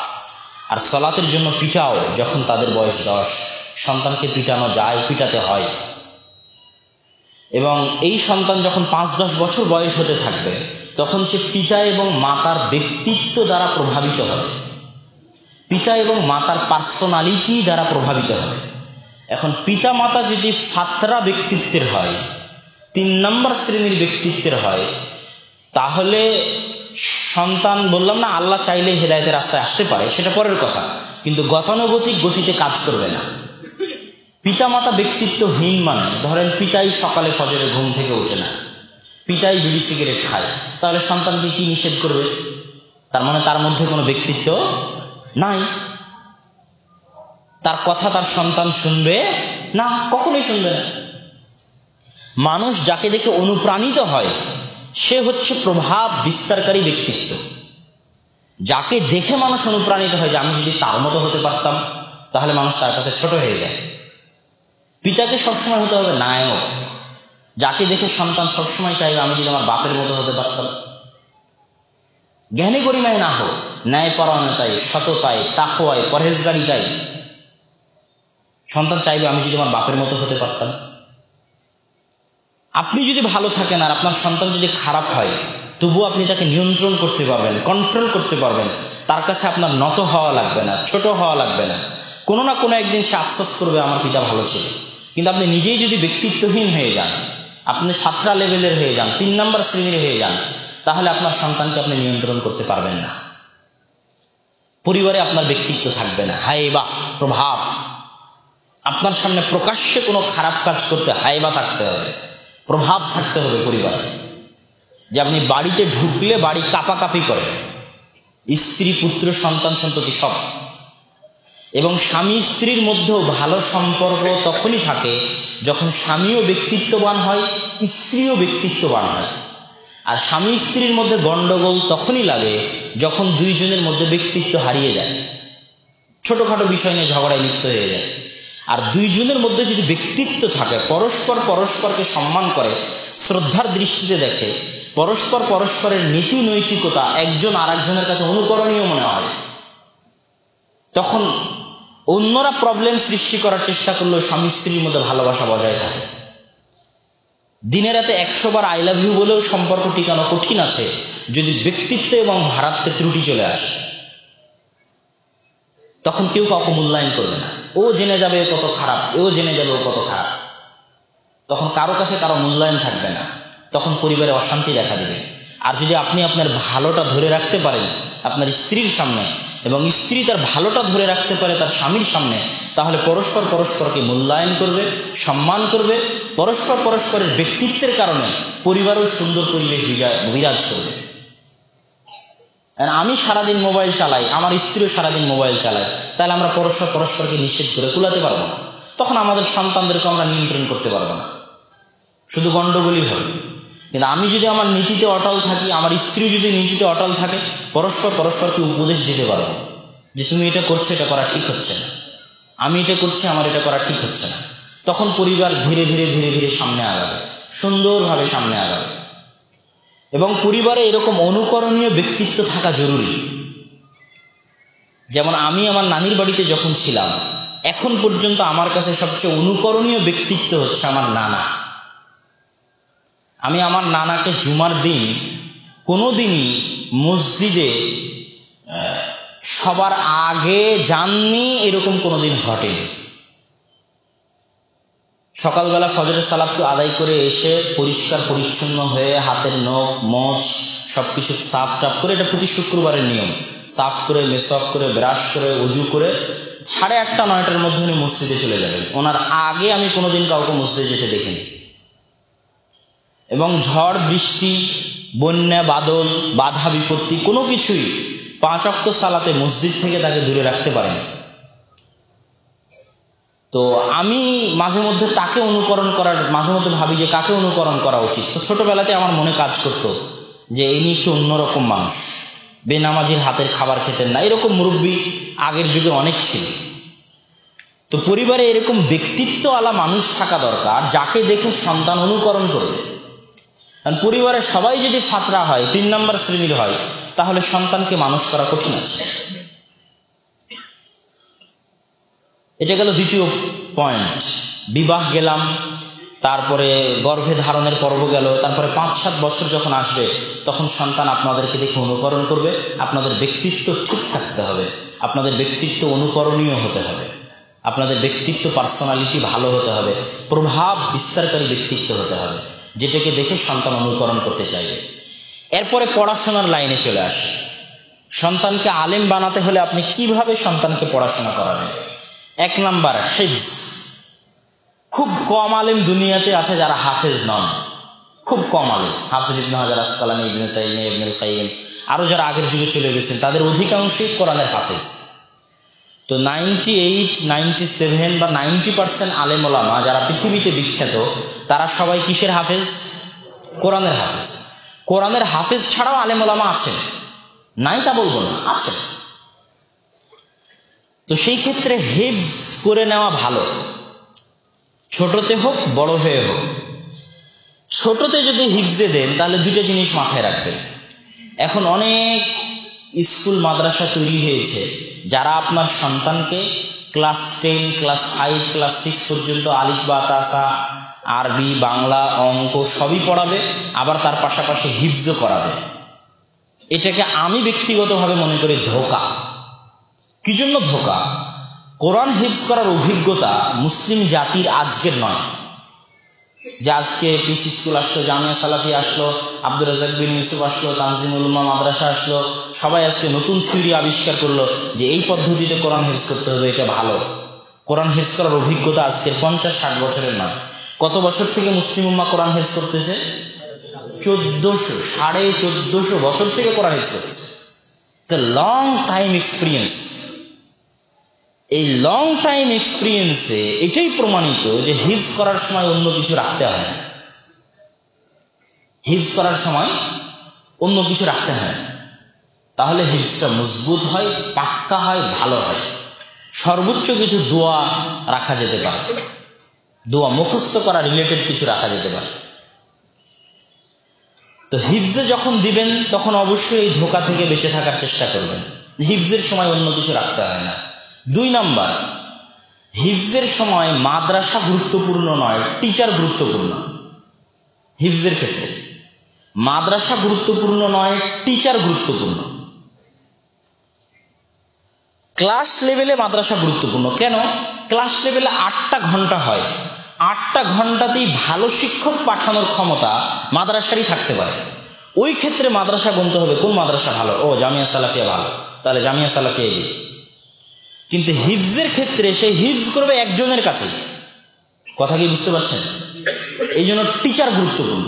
A: আর সালাতের জন্য পিটাও যখন তাদের বয়স 10। সন্তানকে পিটানো যায়, পিটাতে হয়। এবং এই সন্তান যখন 5-10 বছর বয়স হতে থাকবে, তখন সে পিতা এবং মাতার ব্যক্তিত্ব দ্বারা প্রভাবিত হবে, পিতা এবং মাতার পার্সোনালিটি দ্বারা প্রভাবিত হবে। এখন পিতা মাতা যদি ফাতরা ব্যক্তিত্বের হয়, 3 নম্বর শ্রেণীর ব্যক্তিত্বের হয়, তাহলে সন্তান, বললাম না আল্লাহ চাইলে হেদায়েতের রাস্তায় আসতে পারে, সেটা পরের কথা, কিন্তু গতানুগতিক গতিতে কাজ করবে না। পিতা মাতা ব্যক্তিত্বহীন মানে, ধরেন পিতাই সকালে ফজরে ঘুম থেকে ওঠে না, পিতাই বিড়ি সিগারেট খায়, তাহলে সন্তানকে কি নিষেধ করবে? তার মানে তার মধ্যে কোনো ব্যক্তিত্ব নাই। তার কথা তার সন্তান শুনবে না, কখনোই শুনবে না। মানুষ যাকে দেখে অনুপ্রাণিত হয়, সে হচ্ছে প্রভাব বিস্তারকারী ব্যক্তিত্ব। যাকে দেখে মানুষ অনুপ্রাণিত হয় যে আমি যদি তার মতো হতে পারতাম, তাহলে মানুষ তার কাছে ছোট হয়ে যায়। পিতাকে সবসময় হতে হবে নায়ক। যাকে দেখে সন্তান সবসময় চাইবে আমি যদি আমার বাপের মতো হতে পারতাম। জ্ঞানী গরিমায় না হোক, ন্যায়পরায়ণতায়, সততায়, তাকওয়ায়, পরহেজগারিতায় সন্তান চাইবে আমি যদি আমার বাপের মতো হতে পারতাম। আপনি যদি ভালো থাকেন আর আপনার সন্তান যদি খারাপ হয়, তবুও আপনি তাকে নিয়ন্ত্রণ করতে পারবেন, কন্ট্রোল করতে পারবেন। তার কাছে আপনার নত হওয়া লাগবে না, ছোট হওয়া লাগবে না। কোনো না কোনো একদিন সে আফসোস করবে আমার পিতা ভালো ছিল। কিন্তু আপনি নিজেই যদি ব্যক্তিত্বহীন হয়ে যান, আপনি ফাতরা লেভেলের হয়ে যান, 3 নম্বর শ্রেণীর হয়ে যান, তাহলে আপনার সন্তানকে আপনি নিয়ন্ত্রণ করতে পারবেন না। পরিবারে আপনার ব্যক্তিত্ব থাকবে না, হাইবা, প্রভাব। আপনার সামনে প্রকাশ্যে কোনো খারাপ কাজ করতে হাইবা থাকতে হবে, প্রভাব থাকতে হবে পরিবারে, যে আপনি বাড়িতে ঢুকলে বাড়ি কাঁপাকাঁপি করে, স্ত্রী, পুত্র, সন্তান, সন্ততি সব। এবং স্বামী স্ত্রীর মধ্যেও ভালো সম্পর্ক তখনই থাকে যখন স্বামীও ব্যক্তিত্ববান হয়, স্ত্রীও ব্যক্তিত্ববান হয়। আর স্বামী স্ত্রীর মধ্যে গণ্ডগোল তখনই লাগে যখন 2 জনের মধ্যে ব্যক্তিত্ব হারিয়ে যায়, ছোটোখাটো বিষয় নিয়ে ঝগড়ায় লিপ্ত হয়ে যায়। আর 2 জনের মধ্যে যদি ব্যক্তিত্ব থাকে, পরস্পর পরস্পরকে সম্মান করে, শ্রদ্ধার দৃষ্টিতে দেখে, পরস্পর পরস্পরের নীতি নৈতিকতা একজন আর একজনের কাছে অনুকরণীয় মনে হয়, তখন অন্যরা প্রবলেম সৃষ্টি করার চেষ্টা করলেও স্বামী স্ত্রীর মধ্যে ভালোবাসা বজায় থাকে। দিনে রাতে 100 বার আই লাভ ইউ বলেও সম্পর্ক টিকানো কঠিন আছে যদি ব্যক্তিত্ব এবং ভারাত্বে ত্রুটি চলে আসে। তখন কেউ কাউকে মূল্যায়ন করবে না, ও জেনে যাবে কত খারাপ, ও জেনে যাবে ও কত খারাপ। তখন কারো কাছে কারো মূল্যায়ন থাকবে না, তখন পরিবারে অশান্তি দেখা দেবে। আর যদি আপনি আপনার ভালোটা ধরে রাখতে পারেন আপনার স্ত্রীর সামনে, এবং স্ত্রী তার ভালোটা ধরে রাখতে পারে তার স্বামীর সামনে, তাহলে পরস্পর পরস্পরকে মূল্যায়ন করবে, সম্মান করবে। পরস্পর পরস্পরের ব্যক্তিত্বের কারণে পরিবারেও সুন্দর পরিবেশ বিরাজ করবে। আমি সারাদিন মোবাইল চালাই, আমার স্ত্রীও সারাদিন মোবাইল চালায়, তাহলে আমরা পরস্পরকে নিষেধ করে কুলাতে পারবো না। তখন আমাদের সন্তানদেরকে আমরা নিয়ন্ত্রণ করতে পারবো না, শুধু গণ্ডগোলই হবে। কিন্তু আমি যদি আমার নীতিতে অটল থাকি, আমার স্ত্রী যদি নীতিতে অটল থাকে, পরস্পরকে উপদেশ দিতে পারবো যে তুমি এটা করছো, এটা করা ঠিক হচ্ছে না, আমি এটা করছি, আমার এটা করা ঠিক হচ্ছে না। তখন পরিবার ধীরে ধীরে সামনে আগাবে, সুন্দরভাবে সামনে আগাবে। এবং পরিবারে এরকম অনুকরণীয় ব্যক্তিত্ব থাকা জরুরি। যেমন আমি আমার নানির বাড়িতে যখন ছিলাম, এখন পর্যন্ত আমার কাছে সবচেয়ে অনুকরণীয় ব্যক্তিত্ব হচ্ছে আমার নানা। আমি আমার নানাকে জুমার দিন কোনো দিনই মসজিদে সবার আগে যাননি, এরকম কোনো দিন ঘটেনি। সকালবেলা ফজরের সালাত আদায় করে এসে পরিষ্কার পরিচ্ছন্ন হয়ে হাতের নখ মোচ সব কিছু সাফ টাফ করে, এটা প্রতি শুক্রবারের নিয়ম, সাফ করে মেসওয়াক করে ব্রাশ করে উজু করে 8:30 9টার মধ্যে উনি মসজিদে চলে যাবেন। ওনার আগে আমি কোনোদিন কাউকে মসজিদে যেতে দেখিনি। এবং ঝড় বৃষ্টি বন্যা বাদল বাধা বিপত্তি কোনো কিছুই 5 ওয়াক্ত সালাতে মসজিদ থেকে তাকে দূরে রাখতে পারেনি। তো আমি মাঝে মধ্যে তাকে অনুকরণ করার, মাঝে মধ্যে ভাবি যে কাকে অনুকরণ করা উচিত। তো ছোটবেলাতে আমার মনে কাজ করতো যে ইনি একটু অন্যরকম মানুষ, বেনামাজির হাতের খাবার খেতেন না, এরকম মুরব্বী আগের যুগে অনেক ছিল। তো পরিবারে এরকম ব্যক্তিত্বওয়ালা মানুষ থাকা দরকার, যাকে দেখে সন্তান অনুকরণ করবে। কারণ পরিবারে সবাই যদি ফাতরা হয়, 3 নম্বর শ্রেণীর হয়, তাহলে সন্তানকে মানুষ করা কঠিন আছে। এটা গেল দ্বিতীয় পয়েন্ট। বিবাহ গেলাম, তারপরে গর্ভে ধারণের পর্ব গেল, তারপরে 5-7 বছর যখন আসবে তখন সন্তান আপনাদেরকে দেখে অনুকরণ করবে। আপনাদের ব্যক্তিত্ব ঠিক থাকতে হবে, আপনাদের ব্যক্তিত্ব অনুকরণীয় হতে হবে, আপনাদের ব্যক্তিত্ব পার্সোনালিটি ভালো হতে হবে, প্রভাব বিস্তারকারী ব্যক্তিত্ব হতে হবে, যেটাকে দেখে সন্তান অনুকরণ করতে চাইবে। এরপরে পড়াশোনার লাইনে চলে আসে। সন্তানকে আলেম বানাতে হলে আপনি কিভাবে সন্তানকে পড়াশোনা করাবেন? 1 নাম্বার হিফজ। খুব কম আলেম দুনিয়াতে আছে যারা হাফেজ নন, খুব কম আলেম। হাফেজ ইবনে হাজার আসকালানী, ইবনে তাইমিয়া, ইবনুল কাইয়িম, আরও যারা আগের যুগে চলে গেছেন, তাদের অধিকাংশই কোরআনের হাফেজ। তো 98, 97 বা 90% আলেম ওলামা যারা পৃথিবীতে বিখ্যাত, তারা সবাই কিসের হাফেজ? কোরআনের হাফেজ। কোরআনের হাফেজ ছাড়াও আলেম ওলামা আছে, নাই তা বলবো না, আছে। তো সেই ক্ষেত্রে হিফজ করে নেওয়া ভালো, ছোটতে হোক বড় হয়ে হোক। ছোটতে যদি হিফজে দেন তাহলে 2টা জিনিস মাথায় রাখবেন। এখন অনেক স্কুল মাদ্রাসা তৈরি হয়েছে যারা আপনার সন্তানকে ক্লাস 10, ক্লাস 5, ক্লাস 6 পর্যন্ত আলিফ বা তাসা, আরবি, বাংলা, অঙ্ক সবই পড়াবে, আবার তার পাশাপাশি হিফজও করাবে। এটাকে আমি ব্যক্তিগতভাবে মনে করি ধোঁকা। কি জন্য ধোঁকা? কোরআন হিফজ করার অভিজ্ঞতা মুসলিম জাতির আজকের নয়, যে আজকে পিস স্কুল আসলো, জামিয়া সালাফিয়া আসলো, আব্দুর রাজ্জাক বিন ইউসুফ আসলো, তানজিমুল উলামা মাদ্রাসা আসলো, সবাই আজকে নতুন থিওরি আবিষ্কার করলো যে এই পদ্ধতিতে কোরআন হিফজ করতে হবে, এটা ভালো। কোরআন হিফজ করার অভিজ্ঞতা আজকের 50-60 বছরের নয়। কত বছর থেকে মুসলিম উম্মাহ কোরআন হিফজ করতেছে? 1400 বছর থেকে কোরআন হিফজ করতেছে। It's a long time experience. এই লং টাইম এক্সপিরিয়েন্সে এটাই প্রমাণিত যে হিফজ করার সময় অন্য কিছু রাখতে হয় না। হিফজ করার সময় অন্য কিছু রাখতে হয় না, তাহলে হিফজটা মজবুত হয়, পাক্কা হয়, ভালো হয়। সর্বোচ্চ কিছু দোয়া রাখা যেতে পারে, দোয়া মুখস্থ করা রিলেটেড কিছু রাখা যেতে পারে। তো হিফজে যখন দিবেন তখন অবশ্যই এই ধোঁকা থেকে বেঁচে থাকার চেষ্টা করবেন। হিফজের সময় অন্য কিছু রাখতে হয় না। 2 নাম্বার, হিফজের সময় মাদ্রাসা গুরুত্বপূর্ণ নয়, টিচার গুরুত্বপূর্ণ। হিফজের ক্ষেত্রে মাদ্রাসা গুরুত্বপূর্ণ নয়, টিচার গুরুত্বপূর্ণ। ক্লাস লেভেলে মাদ্রাসা গুরুত্বপূর্ণ। কেন? ক্লাস লেভেলে 8টা ঘন্টা হয়, 8টা ঘন্টাতেই ভালো শিক্ষক পাঠানোর ক্ষমতা মাদ্রাসারই থাকতে পারে। ওই ক্ষেত্রে মাদ্রাসা গুনতে হবে কোন মাদ্রাসা ভালো, ও জামিয়া সালাফিয়া ভালো, তাহলে জামিয়া সালাফিয়া দিই। কিন্তু হিফজের ক্ষেত্রে সে হিফজ করবে একজনের কাছে। কথা কি বুঝতে পারছেন? এই জন্য টিচার গুরুত্বপূর্ণ।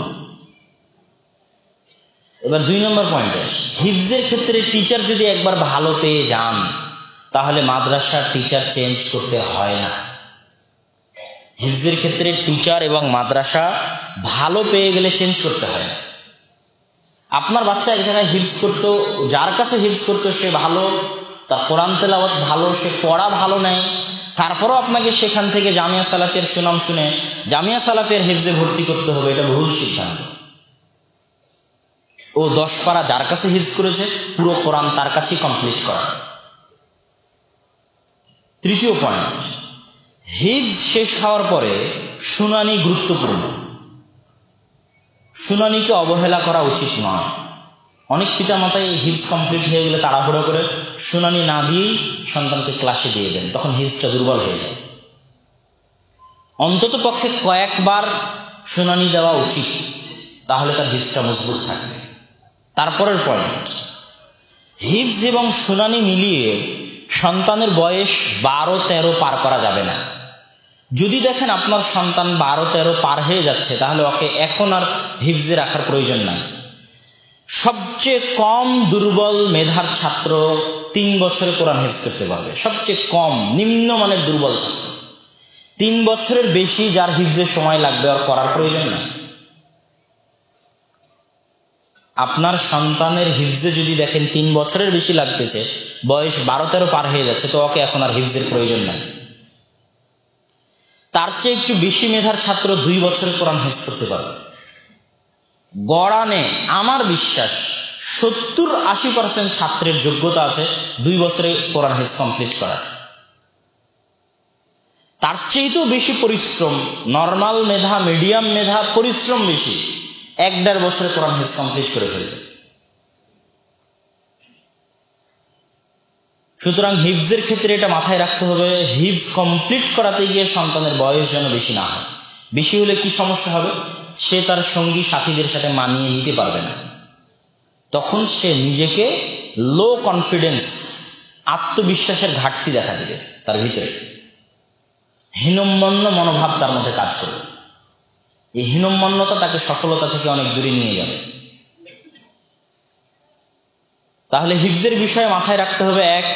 A: এবার 2 নম্বর পয়েন্টে আসি। হিফজের ক্ষেত্রে টিচার যদি একবার ভালো পেয়ে যান তাহলে মাদ্রাসার টিচার চেঞ্জ করতে হয় না। হিফজের ক্ষেত্রে টিচার এবং মাদ্রাসা ভালো পেয়ে গেলে চেঞ্জ করতে হয় না। আপনার বাচ্চা এক জায়গায় হিফজ করতো, যার কাছে হিফজ করতো সে ভালো, তার কোরআন তেলাওয়াত ভালো, সে পড়া ভালো নেয়, তারপরও আপনাকে সেখান থেকে জামিয়া সালাফিয়ার সুনাম শুনে জামিয়া সালাফিয়ার হিফজে ভর্তি করতে হবে, এটা ভুল সিদ্ধান্ত। ও 10 পারা যার কাছে হিফজ করেছে পুরো কোরআন তার কাছেই কমপ্লিট করা। তৃতীয় পয়েন্ট, হিফজ শেষ হওয়ার পরে শুনানি গুরুত্বপূর্ণ। শুনানিকে অবহেলা করা উচিত নয়। অনেক পিতামাতাই হিফজ কমপ্লিট হয়ে গেলে তাড়াহুড়ো করে শুনানি না দিয়েই সন্তানকে ক্লাসে দিয়ে দেন, তখন হিফজটা দুর্বল হয়ে যায়। অন্তত পক্ষে কয়েকবার শুনানি দেওয়া উচিত, তাহলে তার হিফজটা মজবুত থাকবে। তারপরের পয়েন্ট, হিফজ এবং শুনানি মিলিয়ে সন্তানের বয়স 12-13 পার করা যাবে না। যদি দেখেন আপনার সন্তান 12-13 পার হয়ে যাচ্ছে তাহলে ওকে এখন আর হিফজে রাখার প্রয়োজন নাই। সবচেয়ে কম দুর্বল মেধার ছাত্র 3 বছরে কোরআন হিফজ করতে পারবে, সবচেয়ে কম নিম্নমানের দুর্বল ছাত্র। 3 বছরের বেশি যার হিফজের সময় লাগবে আর করার প্রয়োজন নাই। আপনার সন্তানের হিফজে যদি দেখেন 3 বছরের বেশি লাগতেছে, বয়স 12-13 পার হয়ে যাচ্ছে, তো ওকে এখন আর হিফজের প্রয়োজন নাই। তার চেয়ে একটু বেশি মেধার ছাত্র 2 বছরে কোরআন হিফজ করতে পারবে। গড়ানে আমার বিশ্বাস 70-80% ছাত্রের যোগ্যতা আছে 2 বছরে কোরআন হিফজ কমপ্লিট করার। তার চেয়েও বেশি পরিশ্রম, নর্মাল মেধা, মিডিয়াম মেধা, পরিশ্রম বেশি, 1-1.5 বছরে কোরআন হিফজ কমপ্লিট করে ফেলবে। সুতরাং হিফজের ক্ষেত্রে এটা মাথায় রাখতে হবে, হিফজ কমপ্লিট করাতে গিয়ে সন্তানের বয়স যেন বেশি না হয়। বেশি হলে কি সমস্যা হবে, সে তার সঙ্গী সাথীদের সাথে মানিয়ে নিতে পারবে না। তখন সে নিজেকে লো কনফিডেন্স, আত্মবিশ্বাসের ঘাটতি দেখা দেবে, তার ভিতরে হীনম্মন্য মনোভাব তার মধ্যে কাজ করবে। এই হীনম্মন্যতা তাকে সফলতা থেকে অনেক দূরে নিয়ে যাবে। তাহলে হিফজের বিষয়ে মাথায় রাখতে হবে, 1,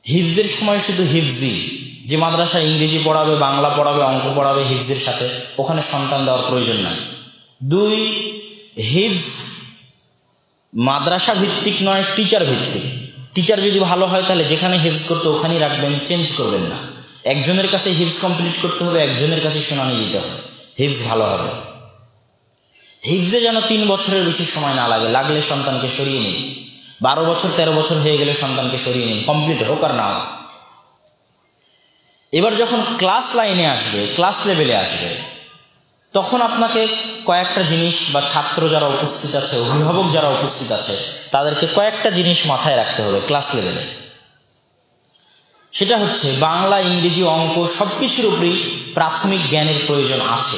A: হিফজের সময় শুধু হিফজি, যে মাদ্রাসা ইংরেজি পড়াবে, বাংলা পড়াবে, অঙ্ক পড়াবে হিফজের সাথে, ওখানে সন্তান দেওয়ার প্রয়োজন নাই। 2, হিফজ মাদ্রাসা ভিত্তিক নয়, টিচার ভিত্তিক। টিচার যদি ভালো হয় তাহলে যেখানে হিফজ করতে ওখানেই রাখবেন, চেঞ্জ করবেন না। একজনের কাছে হিফজ কমপ্লিট করতে হবে, একজনের কাছে শুনানি দিতে হবে, হিফজ ভালো হবে। হিফজে যেন 3 বছরের বেশি সময় না লাগে, লাগলে সন্তানকে সরিয়ে নিন। 12 বছর 13 বছর হয়ে গেলে সন্তানকে সরিয়ে নিন, কমপ্লিট হোক আর না হোক। এবার যখন ক্লাস লাইনে আসবে, ক্লাস লেভেলে আসবে, তখন আপনাকে কয়েকটা জিনিস, বা ছাত্র যারা উপস্থিত আছে, অভিভাবক যারা উপস্থিত আছে, তাদেরকে কয়েকটা জিনিস মাথায় রাখতে হবে ক্লাস লেভেলে। সেটা হচ্ছে বাংলা, ইংরেজি, অঙ্ক সব কিছুর উপরেই প্রাথমিক জ্ঞানের প্রয়োজন আছে।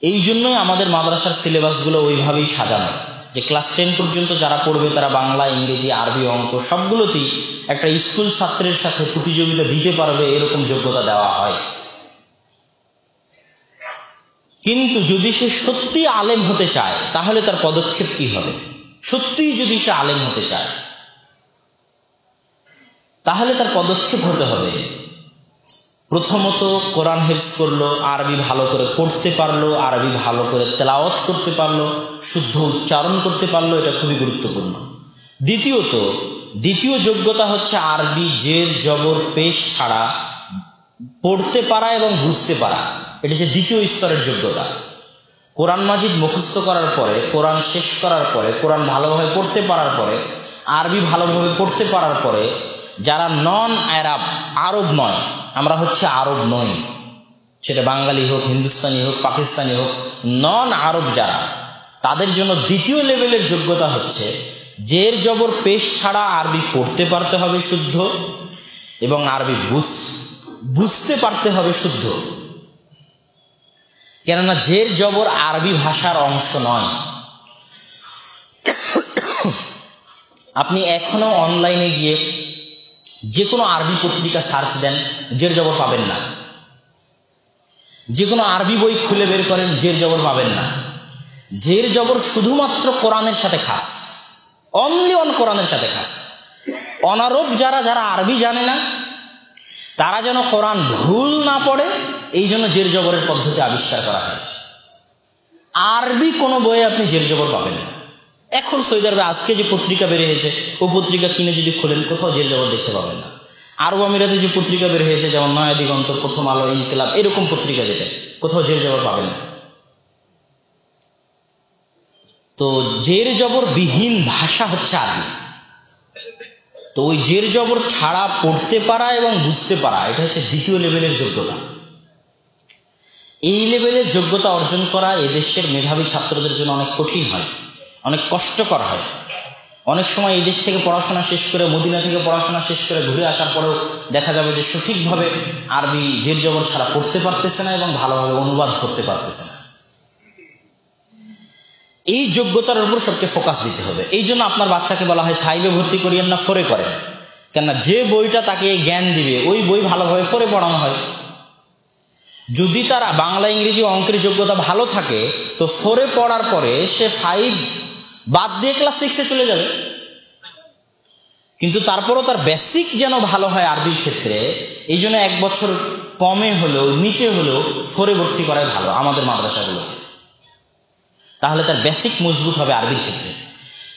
A: এই জন্যই আমাদের মাদ্রাসার সিলেবাসগুলো ওইভাবেই সাজানো, যে ক্লাস 10 পর্যন্ত যারা পড়বে তারা বাংলা, ইংরেজি, আরবি, অঙ্ক সবগুলোতেই একটা স্কুল ছাত্রের সাথে প্রতিযোগিতা দিতে পারবে, এরকম যোগ্যতা দেওয়া হয়। কিন্তু যদি সে সত্যি আলেম হতে চায় তাহলে তার পদক্ষেপ কি হবে? সত্যিই যদি সে আলেম হতে চায় তাহলে তার পদক্ষেপ হতে হবে, প্রথমত কোরআন হিফজ করলো, আরবি ভালো করে পড়তে পারলো, আরবি ভালো করে তেলাওয়াত করতে পারলো, শুদ্ধ উচ্চারণ করতে পারলো, এটা খুবই গুরুত্বপূর্ণ। দ্বিতীয় যোগ্যতা হচ্ছে আরবি জের জবর পেশ ছাড়া পড়তে পারা এবং বুঝতে পারা, এটা হচ্ছে দ্বিতীয় স্তরের যোগ্যতা। কোরআন মাজিদ মুখস্থ করার পরে, কোরআন শেষ করার পরে, কোরআন ভালোভাবে পড়তে পারার পরে, আরবি ভালোভাবে পড়তে পারার পরে, যারা নন আরব, আরব নয়, আমরা হচ্ছে আরব নই, সেটা বাঙালি হোক, হিন্দুস্তানি হোক, পাকিস্তানি হোক, নন আরব যারা, তাদের জন্য দ্বিতীয় লেভেলের যোগ্যতা হচ্ছে জের জবর পেশ ছাড়া আরবি পড়তে পারতে হবে শুদ্ধ, এবং আরবি বুঝতে পারতে হবে শুদ্ধ। কেননা জের জবর আরবি ভাষার অংশ নয়। আপনি এখনো অনলাইনে গিয়ে যে কোনো আরবি পত্রিকা সার্চ দেন, জের জবর পাবেন না। যে কোনো আরবি বই খুলে বের করেন, জের জবর পাবেন না। জের জবর শুধুমাত্র কোরআনের সাথে খাস, অনলি অন কোরআনের সাথে খাস। অনারব যারা আরবি জানে না তারা যেন কোরআন ভুল না পড়ে, এই জন্য জের জবরের পদ্ধতি আবিষ্কার করা হয়েছে। আরবি কোনো বইয়ে আপনি জের জবর পাবেন না। এখন সৌদি আরবে আজকে যে পত্রিকা বের হয়েছে, ও পত্রিকা কিনে যদি খোলেন কোথাও জের জবর দেখতে পাবেন না। আরব আমিরাতে যে পত্রিকা বের হয়েছে, যেমন নয়া দিগন্ত, প্রথম আলো, ইনকিলাব, এরকম পত্রিকা যেটা, কোথাও জের জবর পাবেন না। তো জের জবর বিহীন ভাষা হচ্ছে আরবি। তো ওই জের জবর ছাড়া পড়তে পারা এবং বুঝতে পারা, এটা হচ্ছে দ্বিতীয় লেভেলের যোগ্যতা। এই লেভেলের যোগ্যতা অর্জন করা এদেশের মেধাবী ছাত্রদের জন্য অনেক কঠিন হয়, অনেক কষ্টকর হয়। অনেক সময় এই দেশ থেকে পড়াশোনা শেষ করে, মদিনা থেকে পড়াশোনা শেষ করে ঘুরে আসার পরেও দেখা যাবে যে সঠিকভাবে আরবি জের জবর ছাড়া পড়তে পারতেছে না এবং ভালোভাবে অনুবাদ করতে পারতেছে না। এই যোগ্যতার উপর সবচেয়ে ফোকাস দিতে হবে। এই জন্য আপনার বাচ্চাকে বলা হয় 5-এ ভর্তি করিয়েন না, 4-এ করেন। কেননা যে বইটা তাকে জ্ঞান দিবে ওই বই ভালোভাবে 4-এ পড়ানো হয়। যদি তার বাংলা, ইংরেজি, অঙ্কের যোগ্যতা ভালো থাকে তো 4-এ পড়ার পরে সে 5 বাদ দিয়ে ক্লাস 6-এ চলে যাবে। কিন্তু তারপরও তার বেসিক যেন ভালো হয় আরবির ক্ষেত্রে, এই জন্য 1 বছর কমে হলেও নিচে হলেও 4-এ ভর্তি করাই ভালো আমাদের মাদ্রাসাগুলো। তাহলে তার বেসিক মজবুত হবে আরবির ক্ষেত্রে।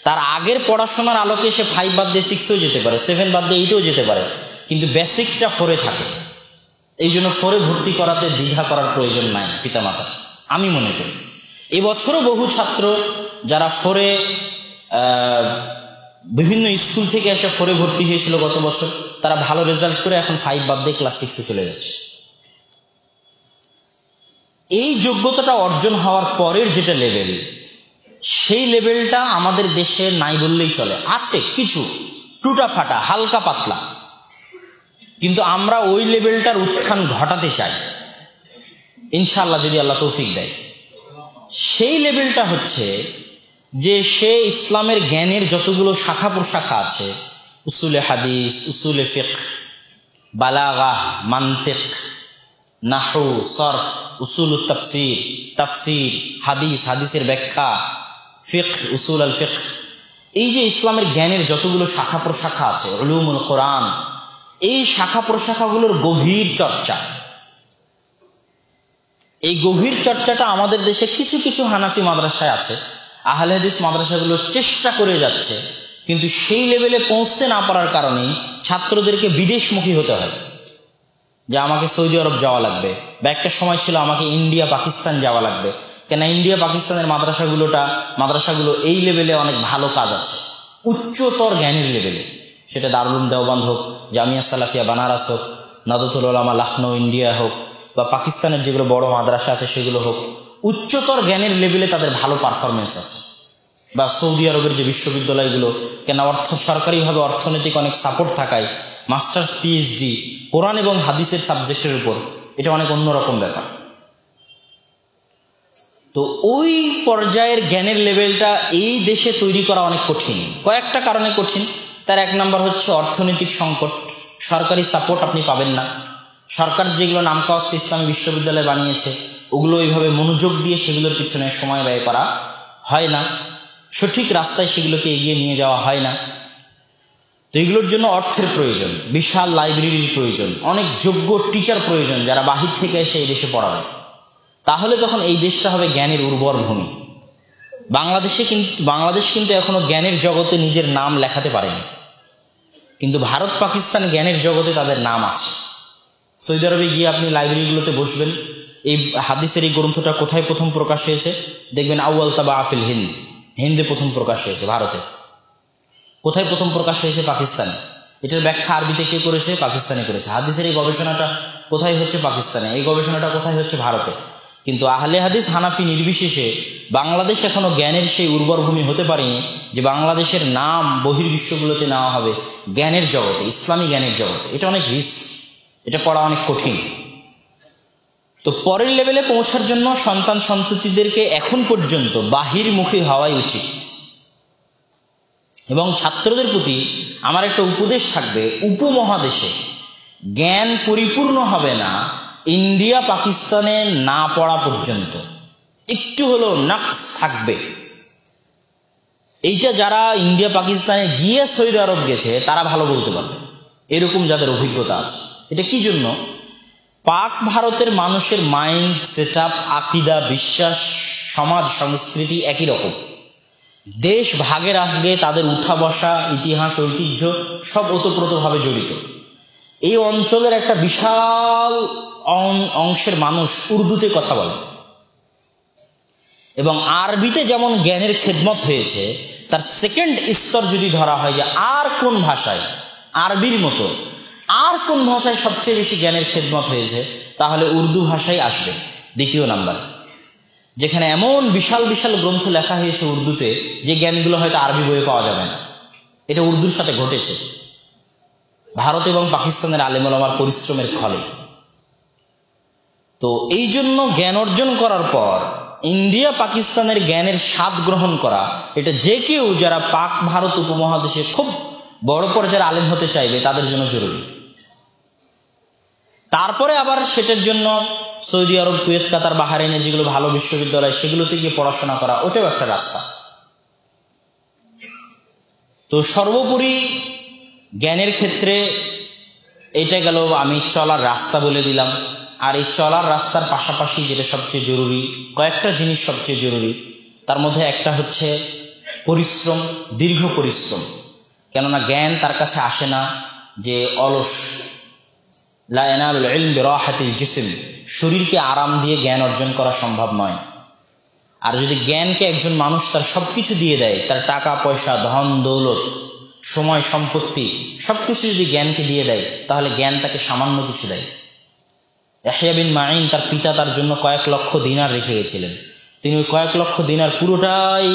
A: তার আগের পড়াশোনার আলোকে সে 5 বাদ দিয়ে 6-এও যেতে পারে, 7 বাদ দিয়ে 8-এও যেতে পারে, কিন্তু বেসিকটা 4-এ থাকে। এই জন্য 4-এ ভর্তি করাতে দ্বিধা করার প্রয়োজন নাই পিতামাতার, আমি মনে করি। এবছরও বহু ছাত্র যারা 4-এ বিভিন্ন স্কুল থেকে এসে 4-এ ভর্তি হয়েছিল গত বছর, তারা ভালো রেজাল্ট করে এখন 5 বাদ দিয়ে ক্লাস 6-এ চলে যাচ্ছে। এই যোগ্যতাটা অর্জন হওয়ার পরের যেটা লেভেল, সেই লেভেলটা আমাদের দেশে নাই বললেই চলে। আছে কিছু টুটা ফাটা, হালকা পাতলা, কিন্তু আমরা ওই লেভেলটার উত্থান ঘটাতে চাই ইনশাআল্লাহ, যদি আল্লাহ তৌফিক দেয়। সেই লেভেলটা হচ্ছে যে সে ইসলামের জ্ঞানের যতগুলো শাখা প্রশাখা আছে, উসুলে হাদিস, উসুলে ফিকহ, বালাগাহ, মান্তিক, নাহু, সরফ, উসুলুত তাফসীর, তাফসীর, হাদিস, হাদিসের ব্যাখ্যা, ফিকহ, উসুল আল ফিকহ, এই যে ইসলামের জ্ঞানের যতগুলো শাখা প্রশাখা আছে, উলুমুল কোরআন, এই শাখা প্রশাখাগুলোর গভীর চর্চা, এই গভীর চর্চাটা আমাদের দেশে কিছু কিছু হানাফি মাদ্রাসায় আছে। আহলে হাদিস মাদ্রাসাগুলো চেষ্টা করে যাচ্ছে, কিন্তু সেই লেভেলে পৌঁছতে না পারার কারণেই ছাত্রদেরকে বিদেশমুখী হতে হয়। যে আমাকে সৌদি আরব যাওয়া লাগবে, বা একটা সময় ছিল আমাকে ইন্ডিয়া, পাকিস্তান যাওয়া লাগবে। কেন ইন্ডিয়া, পাকিস্তানের মাদ্রাসাগুলো এই লেভেলে অনেক ভালো কাজ আছে, উচ্চতর জ্ঞানের লেভেলে। সেটা দারুল উলুম দেওবন্দ হোক, জামিয়া সালাফিয়া বানারস হোক, নাদতুল উলামা লখনৌ ইন্ডিয়া হোক, বা পাকিস্তানের যেগুলো বড় মাদ্রাসা আছে সেগুলো হোক, উচ্চতর জ্ঞানের লেভেলে তাদের ভালো পারফরমেন্স আছে। বা সৌদি আরবের যে বিশ্ববিদ্যালয়গুলো, কেন সরকারিভাবে অর্থনৈতিক অনেক সাপোর্ট থাকায় মাস্টার্স, পিএইচডি কোরআন এবং হাদিসের সাবজেক্টের উপর, এটা অনেক অন্যরকম ব্যাপার। তো ওই পর্যায়ের জ্ঞানের লেভেলটা এই দেশে তৈরি করা অনেক কঠিন, কয়েকটা কারণে কঠিন। তার 1 নম্বর হচ্ছে অর্থনৈতিক সংকট, সরকারি সাপোর্ট আপনি পাবেন না। সরকার যেগুলো নামকাওয়াস্ত ইসলামী বিশ্ববিদ্যালয় বানিয়েছে ওগুলো ওইভাবে মনোযোগ দিয়ে সেগুলোর পিছনে সময় ব্যয় করা হয় না, সঠিক রাস্তায় সেগুলোকে এগিয়ে নিয়ে যাওয়া হয় না। তো এগুলোর জন্য অর্থের প্রয়োজন, বিশাল লাইব্রেরির প্রয়োজন, অনেক যোগ্য টিচার প্রয়োজন যারা বাহির থেকে এসে এই দেশে পড়াবে। তাহলে তখন এই দেশটা হবে জ্ঞানের উর্বর ভূমি। বাংলাদেশ কিন্তু এখনো জ্ঞানের জগতে নিজের নাম লেখাতে পারেনি, কিন্তু ভারত, পাকিস্তান জ্ঞানের জগতে তাদের নাম আছে। সৌদি আরবে গিয়ে আপনি লাইব্রেরিগুলোতে বসবেন, এই হাদিসের এই গ্রন্থটা কোথায় প্রথম প্রকাশ হয়েছে দেখবেন, আউয়াল তাবা আফিল হিন্দ, হিন্দে প্রথম প্রকাশ হয়েছে। ভারতে কোথায় প্রথম প্রকাশ হয়েছে? পাকিস্তানে। এটার ব্যাখ্যা আরবিতে কে করেছে? পাকিস্তানে করেছে। হাদিসের এই গবেষণাটা কোথায় হচ্ছে? পাকিস্তানে। এই গবেষণাটা কোথায় হচ্ছে? ভারতে। কিন্তু আহলে হাদিস, হানাফি নির্বিশেষে বাংলাদেশ এখনো জ্ঞানের সেই উর্বর ভূমি হতে পারেনি যে বাংলাদেশের নাম বহির্বিশ্বগুলোতে নেওয়া হবে জ্ঞানের জগতে, ইসলামী জ্ঞানের জগতে। এটা অনেক রিস্ক, এটা করা অনেক কঠিন। তো পরের লেভেলে পৌঁছার জন্য সন্তান সন্ততিদেরকে এখন পর্যন্ত বাহিরমুখী হওয়াই উচিত। এবং ছাত্রদের প্রতি আমার একটা উপদেশ থাকবে, উপমহাদেশে জ্ঞান পরিপূর্ণ হবে না ইন্ডিয়া, পাকিস্তানে না পড়া পর্যন্ত। একটু হলেও নাকস থাকবে। এইটা যারা ইন্ডিয়া পাকিস্তানে গিয়ে সৌদি আরব গেছে তারা ভালো বলতে পারবে, এরকম যাদের অভিজ্ঞতা আছে। এটা কি জন্য? পাক ভারতের মানুষের মাইন্ড সেট আপ, আকিদা, বিশ্বাস, সমাজ, সংস্কৃতি একই রকম। দেশ ভাগের আগে তাদের উঠা বসা, ইতিহাস, ঐতিহ্য সব ওতপ্রোতভাবে জড়িত। এই অঞ্চলের একটা বিশাল অংশের মানুষ উর্দুতে কথা বলে এবং আরবিতে যেমন জ্ঞানের খেদমত হয়েছে, তার সেকেন্ড স্তর যদি ধরা হয় যে আর কোন ভাষায় আরবির মতো আর কোন ভাষায় সবচেয়ে বেশি জ্ঞানের খেদমত হয়েছে, তাহলে উর্দু ভাষাই আসবে দ্বিতীয় নাম্বারে। যেখানে এমন বিশাল বিশাল গ্রন্থ লেখা হয়েছে উর্দুতে যে জ্ঞানগুলো হয়তো আরবি বইয়ে পাওয়া যাবে না। এটা উর্দুর সাথে ঘটেছে ভারত এবং পাকিস্তানের আলেম ওলামার পরিশ্রমের ফলে। তো এই জন্য জ্ঞান অর্জন করার পর ইন্ডিয়া পাকিস্তানের জ্ঞানের স্বাদ গ্রহণ করা, এটা যে কেউ যারা পাক ভারত উপমহাদেশে খুব বড় পর্যায়ের আলেম হতে চাইবে তাদের জন্য জরুরি। তারপরে আবার সেটার জন্য সৌদি আরব, কুয়েত, কাতার, বাহরাইনে যেগুলো ভালো বিশ্ববিদ্যালয়, সেগুলোতে গিয়ে পড়াশোনা করা, ওটাও একটা রাস্তা। তো সর্বোপরি জ্ঞানের ক্ষেত্রে এটা গেল আমি চলার রাস্তা বলে দিলাম। আর এই চলার রাস্তার পাশাপাশি যেটা সবচেয়ে জরুরি, কয়েকটা জিনিস সবচেয়ে জরুরি, তার মধ্যে একটা হচ্ছে পরিশ্রম, দীর্ঘ পরিশ্রম। কেননা জ্ঞান তার কাছে আসে না যে অলস, লা ইয়ানালুল ইলম বিরাহাতিল জিসম, শরীরকে আরাম দিয়ে জ্ঞান অর্জন করা সম্ভব নয়। আর যদি জ্ঞানকে একজন মানুষ তার সব কিছু দিয়ে দেয়, তার টাকা পয়সা, ধন দৌলত, সময়, সম্পত্তি সবকিছু যদি জ্ঞানকে দিয়ে দেয়, তাহলে জ্ঞান তাকে সামান্য কিছু দেয়। ইয়াহইয়া বিন মাঈন তার পিতা তার জন্য কয়েক লক্ষ দিনার রেখে গেছিলেন। তিনি ওই কয়েক লক্ষ দিনার পুরোটাই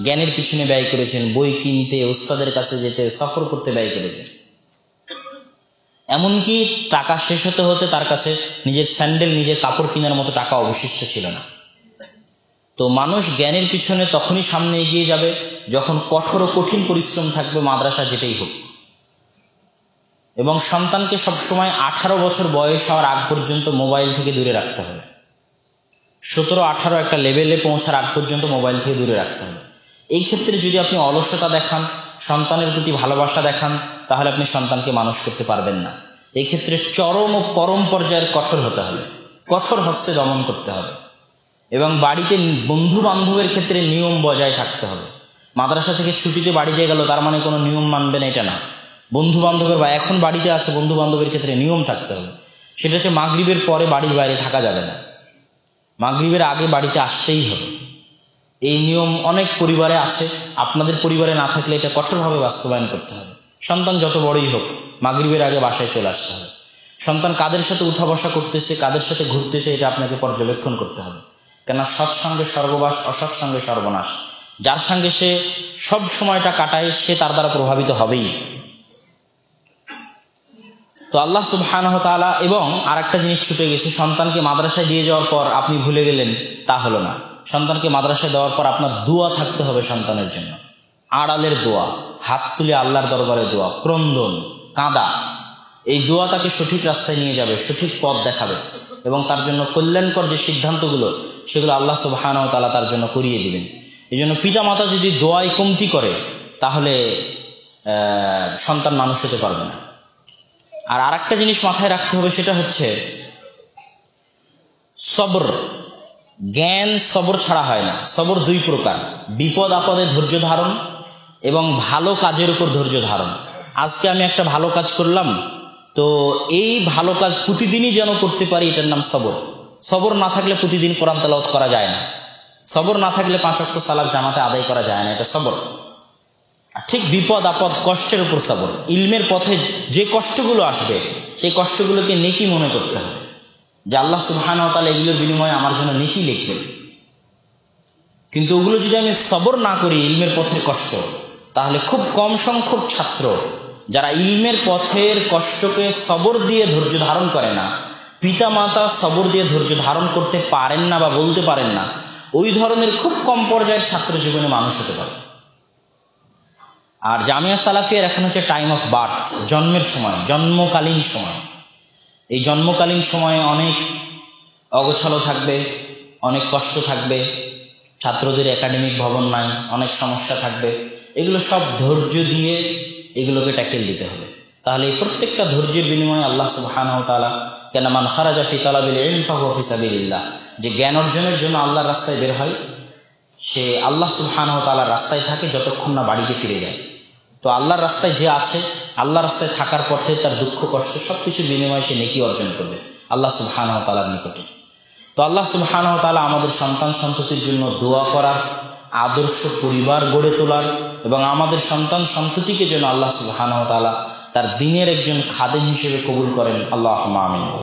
A: জ্ঞানের পিছনে ব্যয় করেছেন, বই কিনতে, ওস্তাদের কাছে যেতে, সফর করতে ব্যয় করেছেন। এমনকি টাকা শেষ হতে হতে তার কাছে নিজের স্যান্ডেল, নিজের কাপড় কেনার মতো টাকা অবশিষ্ট ছিল না। তো মানুষ জ্ঞানের পিছনে তখনই সামনে এগিয়ে যাবে যখন কঠোর ও কঠিন পরিশ্রম থাকবে, মাদ্রাসা যেটাই হোক। এবং সন্তানকে সবসময় 18 বছর বয়স হওয়ার আগ পর্যন্ত মোবাইল থেকে দূরে রাখতে হবে। 17-18 একটা লেভেলে পৌঁছার আগ পর্যন্ত মোবাইল থেকে দূরে রাখতে হবে। এই ক্ষেত্রে যদি আপনি অলসতা দেখান, সন্তানের প্রতি ভালোবাসা দেখান, তাহলে আপনি সন্তানকে মানুষ করতে পারবেন না। এই ক্ষেত্রে চরম ও পরম পর্যায়ের কঠোর হতে হবে, কঠোর হস্তে দমন করতে হবে। এবং বাড়িতে বন্ধু বান্ধবের ক্ষেত্রে নিয়ম বজায় থাকতে হবে। মাদ্রাসা থেকে ছুটিতে বাড়িতে গেল তার মানে কোনো নিয়ম মানবে না, এটা না। বন্ধু বান্ধবের বা এখন বাড়িতে আছে বন্ধু বান্ধবের ক্ষেত্রে নিয়ম থাকতে হবে। সেটা হচ্ছে মাগরিবের পরে বাড়ির বাইরে থাকা যাবে না, মাগরিবের আগে বাড়িতে আসতেই হবে। এই নিয়ম অনেক পরিবারে আছে, আপনাদের পরিবারে না থাকলে এটা কঠোরভাবে বাস্তবায়ন করতে হবে। সন্তান যত বড়ই হোক, মাগরিবের আগে বাসায় চলে আসতে হবে। সন্তান কাদের সাথে উঠা বসা করতেছে, কাদের সাথে ঘুরতেছে, এটা আপনাকে পর্যবেক্ষণ করতে হবে। কেননা সৎসঙ্গে সর্ববাস, অসৎসঙ্গে সর্বনাশ। যার সঙ্গে সে সব সময়টা কাটায় সে তার দ্বারা প্রভাবিত হবেই। তো আল্লাহ সুবহানাহু ওয়া তাআলা, এবং আর একটা জিনিস ছুটে গেছে, সন্তানকে মাদ্রাসায় দিয়ে যাওয়ার পর আপনি ভুলে গেলেন, তা হলো না। সন্তানকে মাদ্রাসায় দেওয়ার পর আপনার দোয়া থাকতে হবে সন্তানের জন্য, আড়ালের দোয়া, হাত তুলে আল্লাহর দরবারে দোয়া, ক্রন্দন, কাঁদা। এই দোয়া তাকে সঠিক রাস্তায় নিয়ে যাবে, সঠিক পথ দেখাবে এবং তার জন্য কল্যাণকর যে সিদ্ধান্তগুলো সেগুলো আল্লাহ সুবহানাহু ওয়া তাআলা তার জন্য করিয়ে দিবেন। এই জন্য পিতা মাতা যদি দোয়ায় কমতি করে তাহলে সন্তান মানুষ হতে পারবে না। আর আরেকটা জিনিস মাথায় রাখতে হবে, সেটা হচ্ছে সবর। জ্ঞান সবর ছাড়া হয় না। সবর দুই প্রকার, বিপদ আপদে ধৈর্য ধারণ এবং ভালো কাজের উপর ধৈর্য ধারণ। আজকে আমি একটা ভালো কাজ করলাম, তো এই ভালো কাজ প্রতিদিনই যেন করতে পারি, এটার নাম সবর। সবর না থাকলে প্রতিদিন কোরআন তেলাওয়াত করা যায় না, সবর না থাকলে 5 ওয়াক্ত সালাত জামাতে আদায় করা যায় না, এটা সবর। ঠিক বিপদ আপদ কষ্টের উপর সবর। ইলমের পথে যে কষ্টগুলো আসবে সেই কষ্টগুলোকে নেকি মনে করতে হবে, যে আল্লাহ সুবহানাহু ওয়া তাআলা এগুলোর বিনিময়ে আমার জন্য নেকি লিখবেন। কিন্তু ওগুলো যদি আমি সবর না করি, ইলমের পথের কষ্ট, তাহলে খুব কম সংখ্যক ছাত্র যারা ইলমের পথের কষ্টকে সবর দিয়ে ধৈর্য ধারণ করে না, পিতা মাতা সবর দিয়ে ধৈর্য ধারণ করতে পারেন না বা বলতে পারেন না, ওই ধরনের খুব কম পর্যায়ের ছাত্র জীবনে মানুষ হতে পারে। আর জামিয়া সালাফিয়ার এখন হচ্ছে টাইম অফ বার্থ, জন্মের সময়, জন্মকালীন সময়। এই জন্মকালীন সময়ে অনেক অগোছালো থাকবে, অনেক কষ্ট থাকবে, ছাত্রদের একাডেমিক ভবন নাই, অনেক সমস্যা থাকবে। এগুলো সব ধৈর্য দিয়ে এগুলোকে ট্যাকেল দিতে হবে। তাহলে এই প্রত্যেকটা ধৈর্যের বিনিময়ে আল্লাহ সুবহানাহু ওয়া তাআলা কেন মান খারাজা ফি তালাবিল ইলম ফাহুয়া ফি সাবিলিল্লাহ, যে জ্ঞান অর্জনের জন্য আল্লাহর রাস্তায় বের হয় সে আল্লাহ সুবহানাহু ওয়া তাআলার রাস্তায় থাকে যতক্ষণ না বাড়িতে ফিরে যায়। তো আল্লাহর রাস্তায় যে আছে, আল্লাহর রাস্তায় থাকার পথে তার দুঃখ কষ্ট সব কিছুর বিনিময়ে সে নেকি অর্জন করবে আল্লাহ সুবহানাহু ওয়া তাআলার নিকটে। তো আল্লাহ সুবহানাহু ওয়া তাআলা আমাদের সন্তান সন্ততির জন্য দোয়া করার, আদর্শ পরিবার গড়ে তোলার এবং আমাদের সন্তান সন্ততিকে যেন আল্লাহ সুবহানাহু ওয়া তাআলা তার দ্বীনের একজন খাদেম হিসেবে কবুল করেন। আল্লাহুম্মা আমিন।